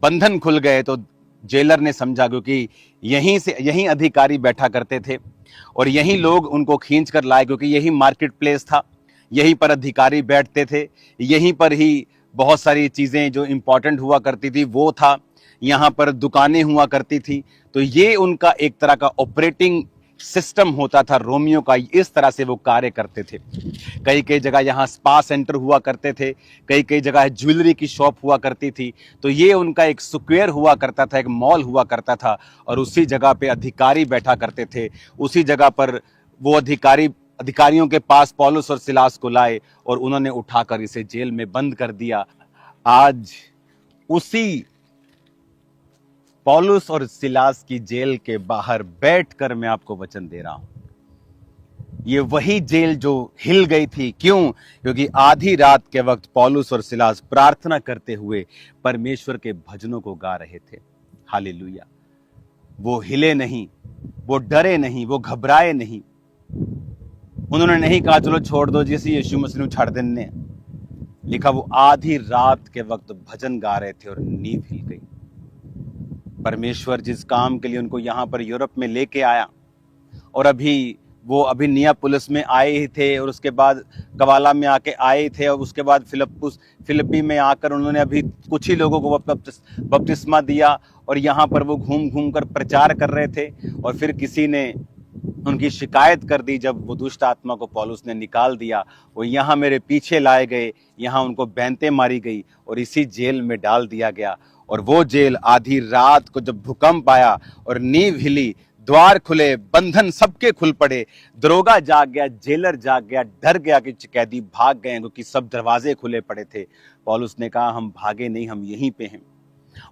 बंधन खुल गए तो जेलर ने समझा, क्योंकि यहीं अधिकारी बैठा करते थे और यहीं लोग उनको खींच कर लाए, क्योंकि यही मार्केट प्लेस था, यहीं पर अधिकारी बैठते थे, यहीं पर ही बहुत सारी चीजें जो इंपॉर्टेंट हुआ करती थी वो था, यहाँ पर दुकानें हुआ करती थी। तो ये उनका एक तरह का ऑपरेटिंग सिस्टम होता था रोमियो का, इस तरह से वो कार्य करते थे। कई कई जगह यहाँ स्पा सेंटर हुआ करते थे, कई कई जगह ज्वेलरी की शॉप हुआ करती थी। तो ये उनका एक स्क्वायर हुआ करता था, एक मॉल हुआ करता था और उसी जगह पे अधिकारी बैठा करते थे। उसी जगह पर वो अधिकारियों के पास पौलुस और सिलास को लाए और उन्होंने उठाकर इसे जेल में बंद कर दिया। आज उसी पौलुस और सिलास की जेल के बाहर बैठकर मैं आपको वचन दे रहा हूं। ये वही जेल जो हिल गई थी। क्यों? क्योंकि आधी रात के वक्त पौलुस और सिलास प्रार्थना करते हुए परमेश्वर के भजनों को गा रहे थे। हालेलुया। वो हिले नहीं, वो डरे नहीं, वो घबराए नहीं। उन्होंने नहीं कहा चलो छोड़ दो जिस यीशु मसीह ने छाड़ देने। लिखा वो आधी रात के वक्त भजन गा रहे थे और नींव हिल गई। परमेश्वर जिस काम के लिए उनको यहां पर यूरोप में लेके आया, और वो अभी नियापुलिस में आए ही थे और उसके बाद कवाला में आके आए थे और उसके बाद फिलिप्पी में आकर उन्होंने अभी कुछ ही लोगों को बपतिस्मा दिया और यहाँ पर वो घूम घूम कर प्रचार कर रहे थे। और फिर किसी ने उनकी शिकायत कर दी। जब वो दुष्ट आत्मा को पौलुस ने निकाल दिया, वो यहाँ मेरे पीछे लाए गए, यहाँ उनको बैंतें मारी गई और इसी जेल में डाल दिया गया। और वो जेल आधी रात को जब भूकंप आया और नींव हिली, द्वार खुले, बंधन सबके खुल पड़े, दरोगा जाग गया, जेलर जाग गया, डर गया कि कैदी भाग गए क्योंकि सब दरवाजे खुले पड़े थे। पौलुस ने कहा हम भागे नहीं, हम यहीं पे हैं।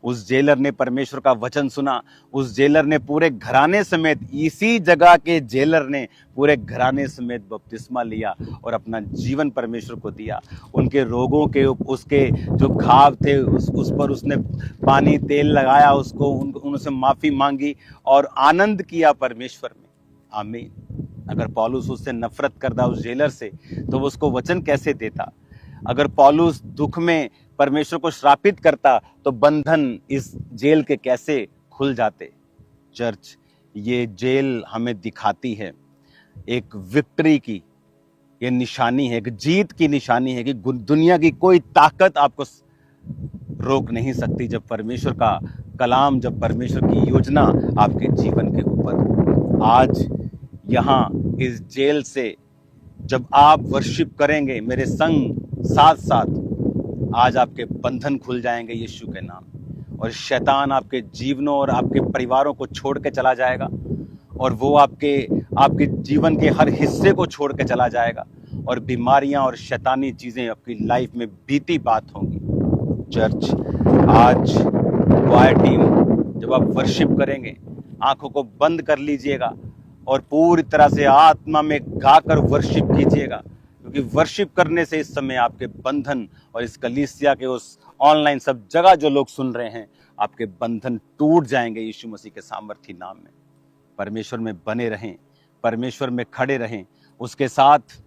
उस जेलर ने परमेश्वर का वचन सुना। उस जेलर ने पूरे घराने समेत, इसी जगह के जेलर ने पूरे घराने समेत बपतिस्मा लिया और अपना जीवन परमेश्वर को दिया। उनके रोगों के उसके जो घाव थे उस पर उसने पानी तेल लगाया, उसको उनसे माफी मांगी और आनंद किया परमेश्वर में। आमीन। अगर पौलुस उससे नफरत करता उस जेलर से, तो वो उसको वचन कैसे देता? अगर पौलुस दुख में परमेश्वर को श्रापित करता तो बंधन इस जेल के कैसे खुल जाते? चर्च, ये जेल हमें दिखाती है एक विक्ट्री की, ये निशानी है, एक जीत की निशानी है कि दुनिया की कोई ताकत आपको रोक नहीं सकती जब परमेश्वर का कलाम, जब परमेश्वर की योजना आपके जीवन के ऊपर। आज यहाँ इस जेल से जब आप वर्शिप करेंगे मेरे संग साथ साथ, आज आपके बंधन खुल जाएंगे यीशु के नाम, और शैतान आपके जीवनों और आपके परिवारों को छोड़ के चला जाएगा और वो आपके जीवन के हर हिस्से को छोड़ के चला जाएगा और बीमारियां और शैतानी चीजें आपकी लाइफ में बीती बात होंगी। चर्च, आज क्वायर टीम जब आप वर्शिप करेंगे, आंखों को बंद कर लीजिएगा और पूरी तरह से आत्मा में गाकर वर्शिप कीजिएगा, क्योंकि वर्शिप करने से इस समय आपके बंधन और इस कलीसिया के उस ऑनलाइन सब जगह जो लोग सुन रहे हैं, आपके बंधन टूट जाएंगे यीशु मसीह के सामर्थी नाम में। परमेश्वर में बने रहें, परमेश्वर में खड़े रहें, उसके साथ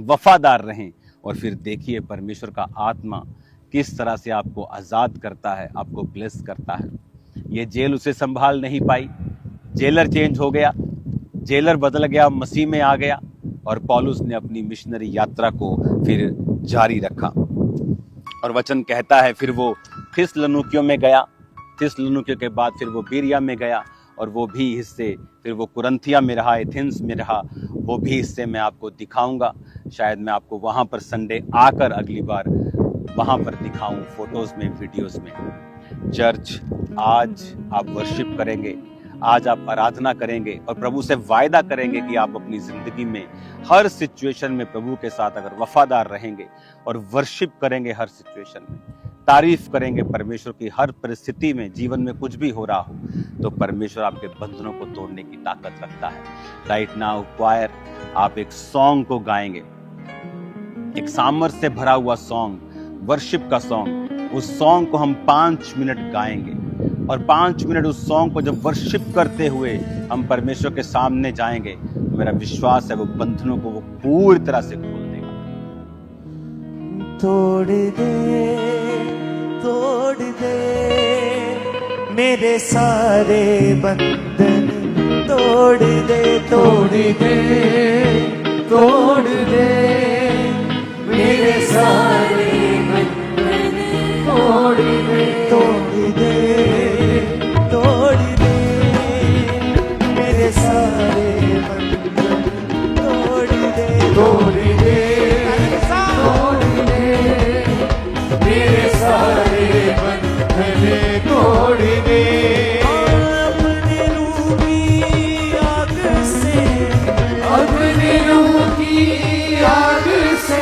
वफादार रहें और फिर देखिए परमेश्वर का आत्मा किस तरह से आपको आजाद करता है, आपको ब्लेस करता है। ये जेल उसे संभाल नहीं पाई, जेलर चेंज हो गया, जेलर बदल गया, मसीह में आ गया और पौलुस ने अपनी मिशनरी यात्रा को फिर जारी रखा। और वचन कहता है फिर वो थिस्सलुनीकियों में गया, थिस्सलुनीकियों के बाद फिर वो बीरिया में गया और वो भी हिस्से, फिर वो कुरिन्थिया में रहा, एथेंस में रहा, वो भी हिस्से मैं आपको दिखाऊंगा। शायद मैं आपको वहां पर संडे आकर अगली बार वहां पर दिखाऊं, फोटोज में, वीडियोस में। चर्च, आज आप वर्शिप करेंगे, आज आप आराधना करेंगे और प्रभु से वायदा करेंगे कि आप अपनी जिंदगी में हर सिचुएशन में प्रभु के साथ अगर वफादार रहेंगे और वर्शिप करेंगे हर सिचुएशन में, तारीफ करेंगे परमेश्वर की हर परिस्थिति में। जीवन में कुछ भी हो रहा हो तो परमेश्वर आपके बंधनों को तोड़ने की ताकत रखता है। राइट नाउ क्वायर, आप एक सॉन्ग को गाएंगे, एक सामर्थ्य से भरा हुआ सॉन्ग, वर्शिप का सॉन्ग। उस सॉन्ग को हम 5 मिनट गाएंगे और 5 मिनट उस सॉन्ग को जब वर्शिप करते हुए हम परमेश्वर के सामने जाएंगे तो मेरा विश्वास है वो बंधनों को वो पूरी तरह से खोल देगा। तोड़ दे मेरे सारे बंधन, तोड़ दे मेरे सारे बंधन, तोड़ दे मेरे सारे बंधन, तोड़ दे मेरे सारे बंधन, तोड़ दे। अपने रूह की आग से, अपने रूह की आग से,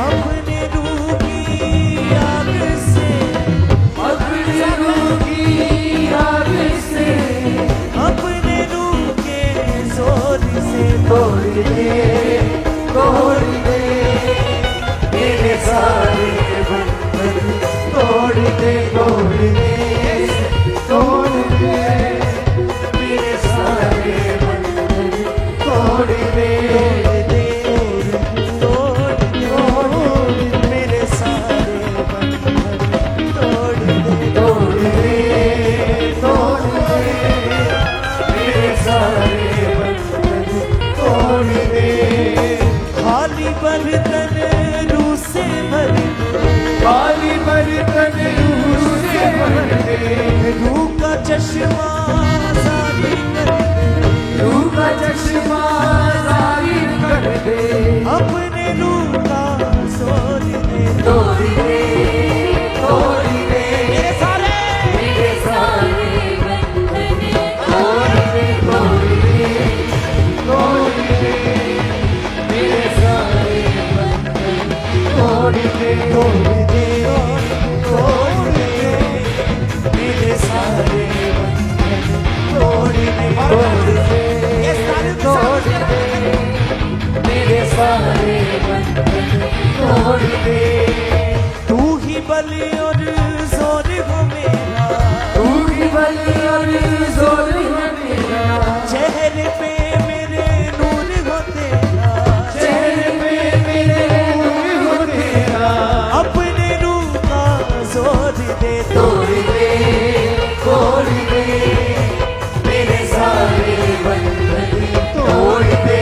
अपने रूह की आग से, अपने रूह की आग से, अपने रूह के जोर से तोड़ दे मेरे सारे बंधन, तोड़ दे मेरे सारे बंधन, तोड़ दे मेरे सारे बंधन, तोड़ दे मेरे सारे बंधन, तोड़ दे। खाली बर्तन रूह से भर दे, खाली बर्तन रूह से भर दे, रूह का चश्मा जारी कर दे, रूह का चश्मा जारी कर दे, अपने रूह का जोर दे, तोड़ दे मेरे सारे बंधन, तोड़ दे मेरे सारे बंधन, तोड़ दे मेरे सारे बंधन, तोड़ दे मेरे सारे बंधन, तोड़ दे। तू ही बलि और जोर हो मेरा, तू ही बलि और जोर हो मेरा, चेहरे पे मेरे नूर हो तेरा, चेहरे पे मेरे नूर हो तेरा, अपने रूह का जोर दे, तोड़ दे मेरे सारे बंधन, तोड़ दे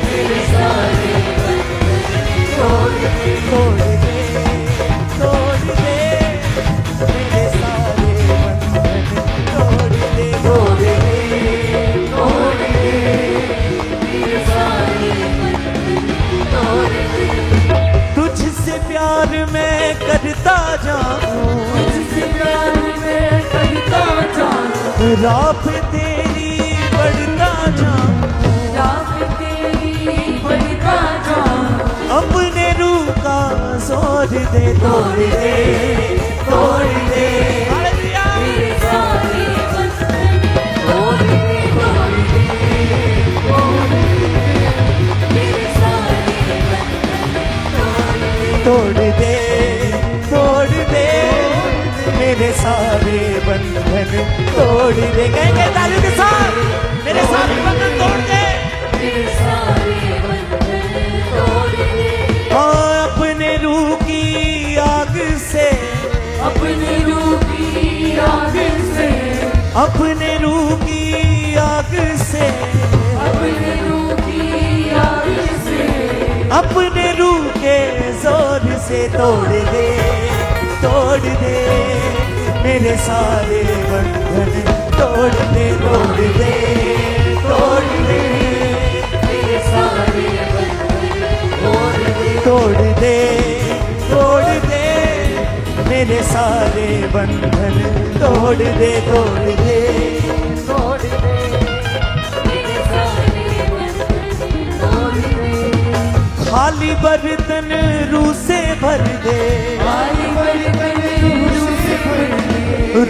मेरे सारे बंधन, तोड़ दे मेरे सारे बंधन, तोड़ दे मेरे सारे बंधन, तोड़ दे। तुझसे प्यार मैं करता जाऊं, तुझसे प्यार मैं करता जाऊं, राह तेरी बढ़ता जाऊं, राह तेरी बढ़ता जाऊं, अपने रूह का जोर दे, तोड़ दे मेरे सारे बंधन, तोड़ दे मेरे सारे बंधन, तोड़ दे मेरे सारे बंधन, तोड़ दे। कहेंगे तालियों के साथ, मेरे सारे बंधन तोड़ दे, मेरे सारे बंधन, तोड़ दे। हाँ, अपने रूह की आग से, अपने रूह की आग से, अपने रूह की आग से, अपने रूह की आग से, अपने रूह के जोर से तोड़ दे मेरे सारे बंधन, तोड़ दे मेरे सारे बंधन, तोड़ दे मेरे सारे बंधन, तोड़ दे मेरे सारे बंधन, तोड़ दे। खाली खाली बर्तन रूह से भर दे,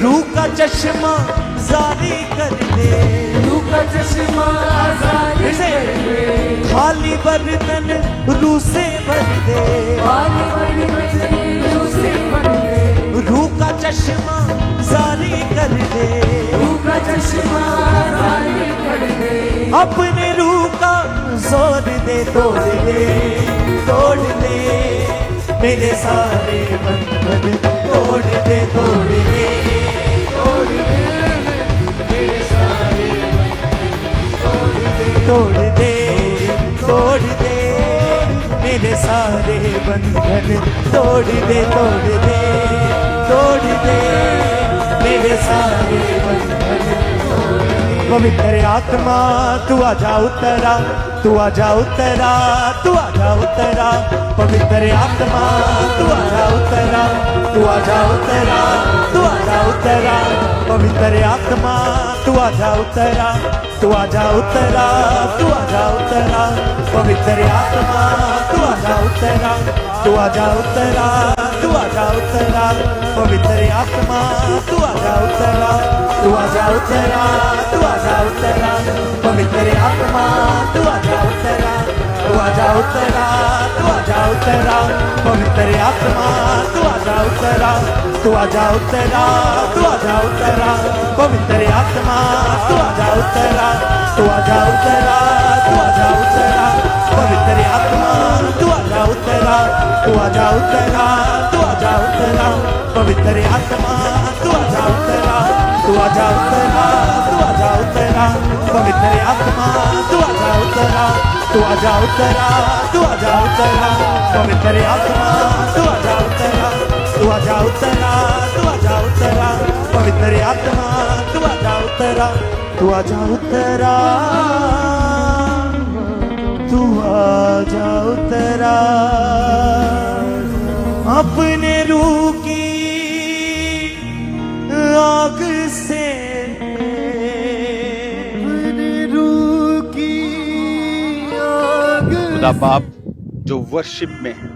रूह का चश्मा जारी कर दे, खाली बर्तन रूह से भर दे, रूह का चश्मा जारी कर दे, अपने रूह का जोर दे, तोड़ दे मेरे सारे बंधन, तोड़ दे मेरे सारे बंधन, तोड़ दे मेरे सारे बंधन, तोड़ दे मेरे सारे बंधन। पवित्र आत्मा तू आजा उतरा, तू आजा उतरा, तू आजा उतरा, पवित्र आत्मा तू आजा उतरा, तू आजा उतरा, तू आजा उतरा, पवित्र आत्मा तू आजा उतरा, तू आजा उतरा, तू आजा उतरा, पवित्र आत्मा तू आजा उतरा, तू आजा उतरा, तू आजा उतरा, पवित्र आत्मा तू आजा उतरा, तू आजा उतरा, तू आजा उतरा, पवित्र आत्मा तू आजा उतरा, तू आजा उतरा, तू आजा उतरा, पवित्र आत्मा तू आजा उतरा, तू आजा उतरा, तू आजा उतरा, पवित्र आत्मा तू आजा उतरा, तू आजा उतरा, तू आजा उतरा, पवित्र आत्मा तू आजा उतरा, तू आजा उतरा, तू आजा उतरा, पवित्र आत्मा तू आजा उतरा, तू आजा उतरा, तू आजा उतरा, पवित्र आत्मा तू आजा उतरा, तू आजा उतरा, तू आजा उतरा, पवित्र आत्मा तू आजा उतरा, तू आजा उतरा, तू आजा उतरा, पवित्र आत्मा तू आजा उतरा, तू आजा उतरा, तू आजा उतरा, अपने रूह की आग से, खुदा बाप जो वर्शिप में है,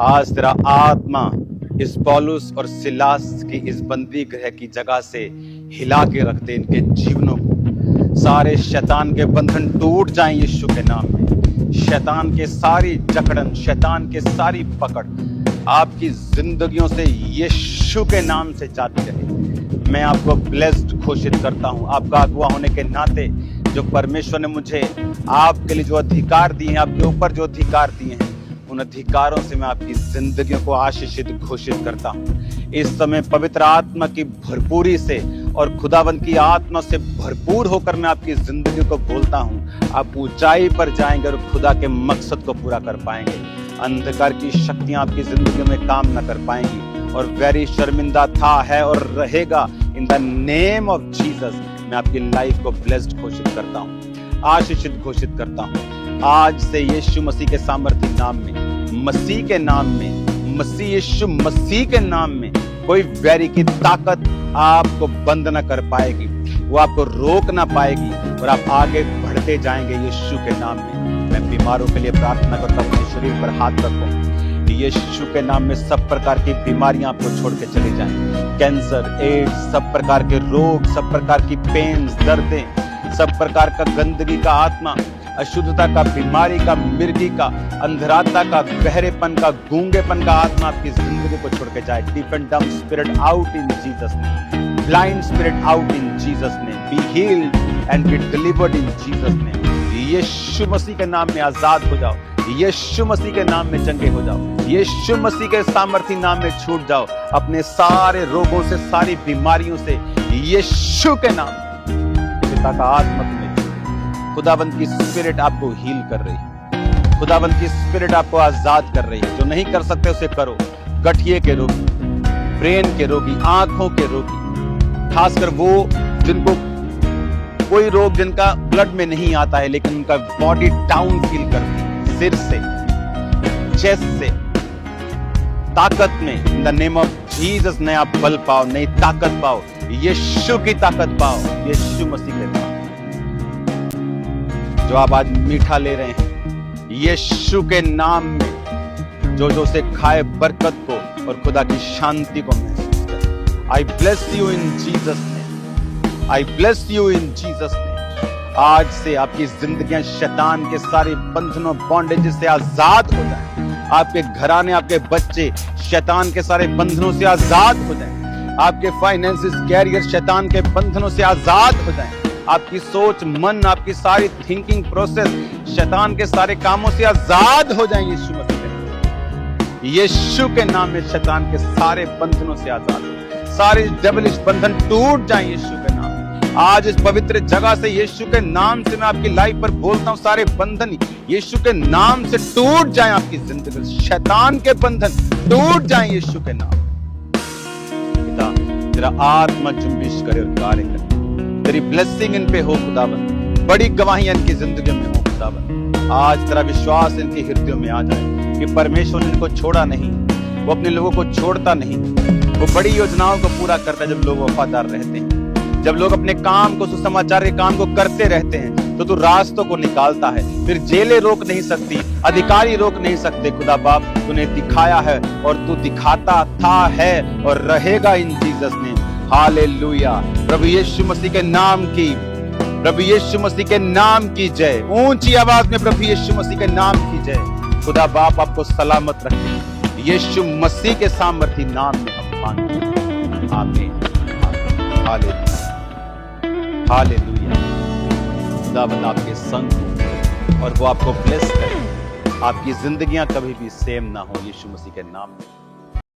आज तेरा आत्मा इस पौलुस और सिलास की इस बंदी गृह की जगह से हिला के रख दे इनके जीवनों को। सारे शैतान के बंधन टूट जाएं यीशु के नाम में। शैतान के सारी जकड़न, शैतान के सारी पकड़ आपकी जिंदगियों से यीशु के नाम से जाती रहे। मैं आपको ब्लेस्ड घोषित करता हूं, आपका अगुआ होने के नाते जो परमेश्वर ने मुझे आपके लिए जो अधिकार दिए हैं, आपके ऊपर जो अधिकार दिए हैं, उन अधिकारों से मैं आपकी जिंदगियों को आशीषित घोषित करता हूं। इस समय पवित्र आत्मा की भरपूरी से और खुदावंत की आत्मा से भरपूर होकर मैं आपकी जिंदगी को बोलता हूं। आप ऊंचाई पर जाएंगे और खुदा के मकसद को पूरा कर पाएंगे। अंधकार की शक्तियां आपकी जिंदगी में काम न कर पाएंगी और वैरी शर्मिंदा था, है और रहेगा। In the name of Jesus मैं आपकी लाइफ को ब्लेस्ड घोषित करता हूँ, आशीषित घोषित करता हूँ। आज से यीशु मसीह के सामर्थ्य नाम में, मसीह के नाम में, मसीह यीशु मसीह के नाम में कोई वैरी की ताकत आपको बंद न कर पाएगी, वो आपको रोक ना पाएगी और आप आगे बढ़ते जाएंगे यीशु के नाम में। मैं बीमारों के लिए प्रार्थना करता हूँ, अपने शरीर पर हाथ रखो। यीशु के नाम में सब प्रकार की बीमारियां आपको छोड़ के चली जाएं। कैंसर, एड्स, सब प्रकार के रोग, सब प्रकार की पेन्स, दर्दें, सब प्रकार का गंदगी का आत्मा, अशुद्धता का, बीमारी का, मिर्गी का, अंधराता का, बहरेपन का, गूंगेपन का आत्मा आपकी जिंदगी को छोड़ के जाए। Deaf and dumb spirit out in Jesus name, blind spirit out in Jesus name, be healed and be delivered in Jesus name. यीशु मसीह के नाम में आजाद हो जाओ, यीशु मसीह के नाम में चंगे हो जाओ, यीशु मसीह के सामर्थी नाम में छूट जाओ अपने सारे रोगों से, सारी बीमारियों से। यीशु के नाम पिता का आत्मा में खुदाबंद की स्पिरिट आपको हील कर रही है, खुदाबंद की स्पिरिट आपको आजाद कर रही है। जो नहीं कर सकते उसे करो। गठिए के रोगी, ब्रेन के रोगी, आंखों के रोगी, खासकर वो जिनको कोई रोग जिनका ब्लड में नहीं आता है लेकिन उनका बॉडी डाउन फील करती है, सिर से, चेस्ट से, ताकत में, in the name of Jesus नया बल पाओ, नई ताकत पाओ, यीशु की ताकत पाओ, यीशु मसीह के नाम। जो आप आज मीठा ले रहे हैं, यीशु के नाम में जो उसे खाए बरकत को और खुदा की शांति को महसूस करे। आई bless you in Jesus name, I bless you in Jesus name. आज से आपकी जिंदगियां शैतान के सारे बंधनों बॉन्डेज से आजाद हो जाए। आपके घराने, आपके बच्चे शैतान के सारे बंधनों से आजाद हो जाए। आपके फाइनेंसेस, कैरियर शैतान के बंधनों से आजाद हो जाए। आपकी सोच, मन, आपकी सारी थिंकिंग प्रोसेस शैतान के सारे कामों से आजाद हो जाए। यीशु मसीह के नाम, यीशु के नाम में शैतान के सारे बंधनों से आजाद हो, सारे डेविलिश बंधन टूट जाए यीशु के नाम। आज इस पवित्र जगह से यीशु के नाम से मैं आपकी लाइफ पर बोलता हूं, सारे बंधन यीशु के नाम से टूट जाए। आपकी जिंदगी शैतान के बंधन टूट जाए यीशु के नाम। पिता, तेरा आत्मा जुम्बिश करे और कार्य करे। तेरी ब्लेसिंग इन पे हो खुदावन, बड़ी गवाहियां इनकी जिंदगी में हो खुदावन। आज तेरा विश्वास इनके हृदयों में आ जाए कि परमेश्वर ने इनको छोड़ा नहीं, वो अपने लोगों को छोड़ता नहीं। वो बड़ी योजनाओं को पूरा करता है जब लोग वफादार रहते हैं, जब लोग अपने काम को, सुसमाचार के काम को करते रहते हैं तो तू रास्तों को निकालता है। फिर जेलें रोक नहीं सकती, अधिकारी रोक नहीं सकते। खुदा बाप, तूने दिखाया है और तू दिखाता था, है और रहेगा इन जीसस नेम। हालेलुया। प्रभु यीशु मसीह के नाम की, प्रभु यीशु मसीह के नाम की जय। ऊंची आवाज में प्रभु यीशु मसीह के नाम की जय। खुदा बाप आपको सलामत रखे, यीशु मसीह के सामर्थी नाम में हम मांगते हैं। आमीन। Hallelujah, hallelujah. खुदावंद आपके संग हो और वो आपको ब्लेस करे। आपकी जिंदगियां कभी भी सेम ना हो, यीशु मसीह के नाम में।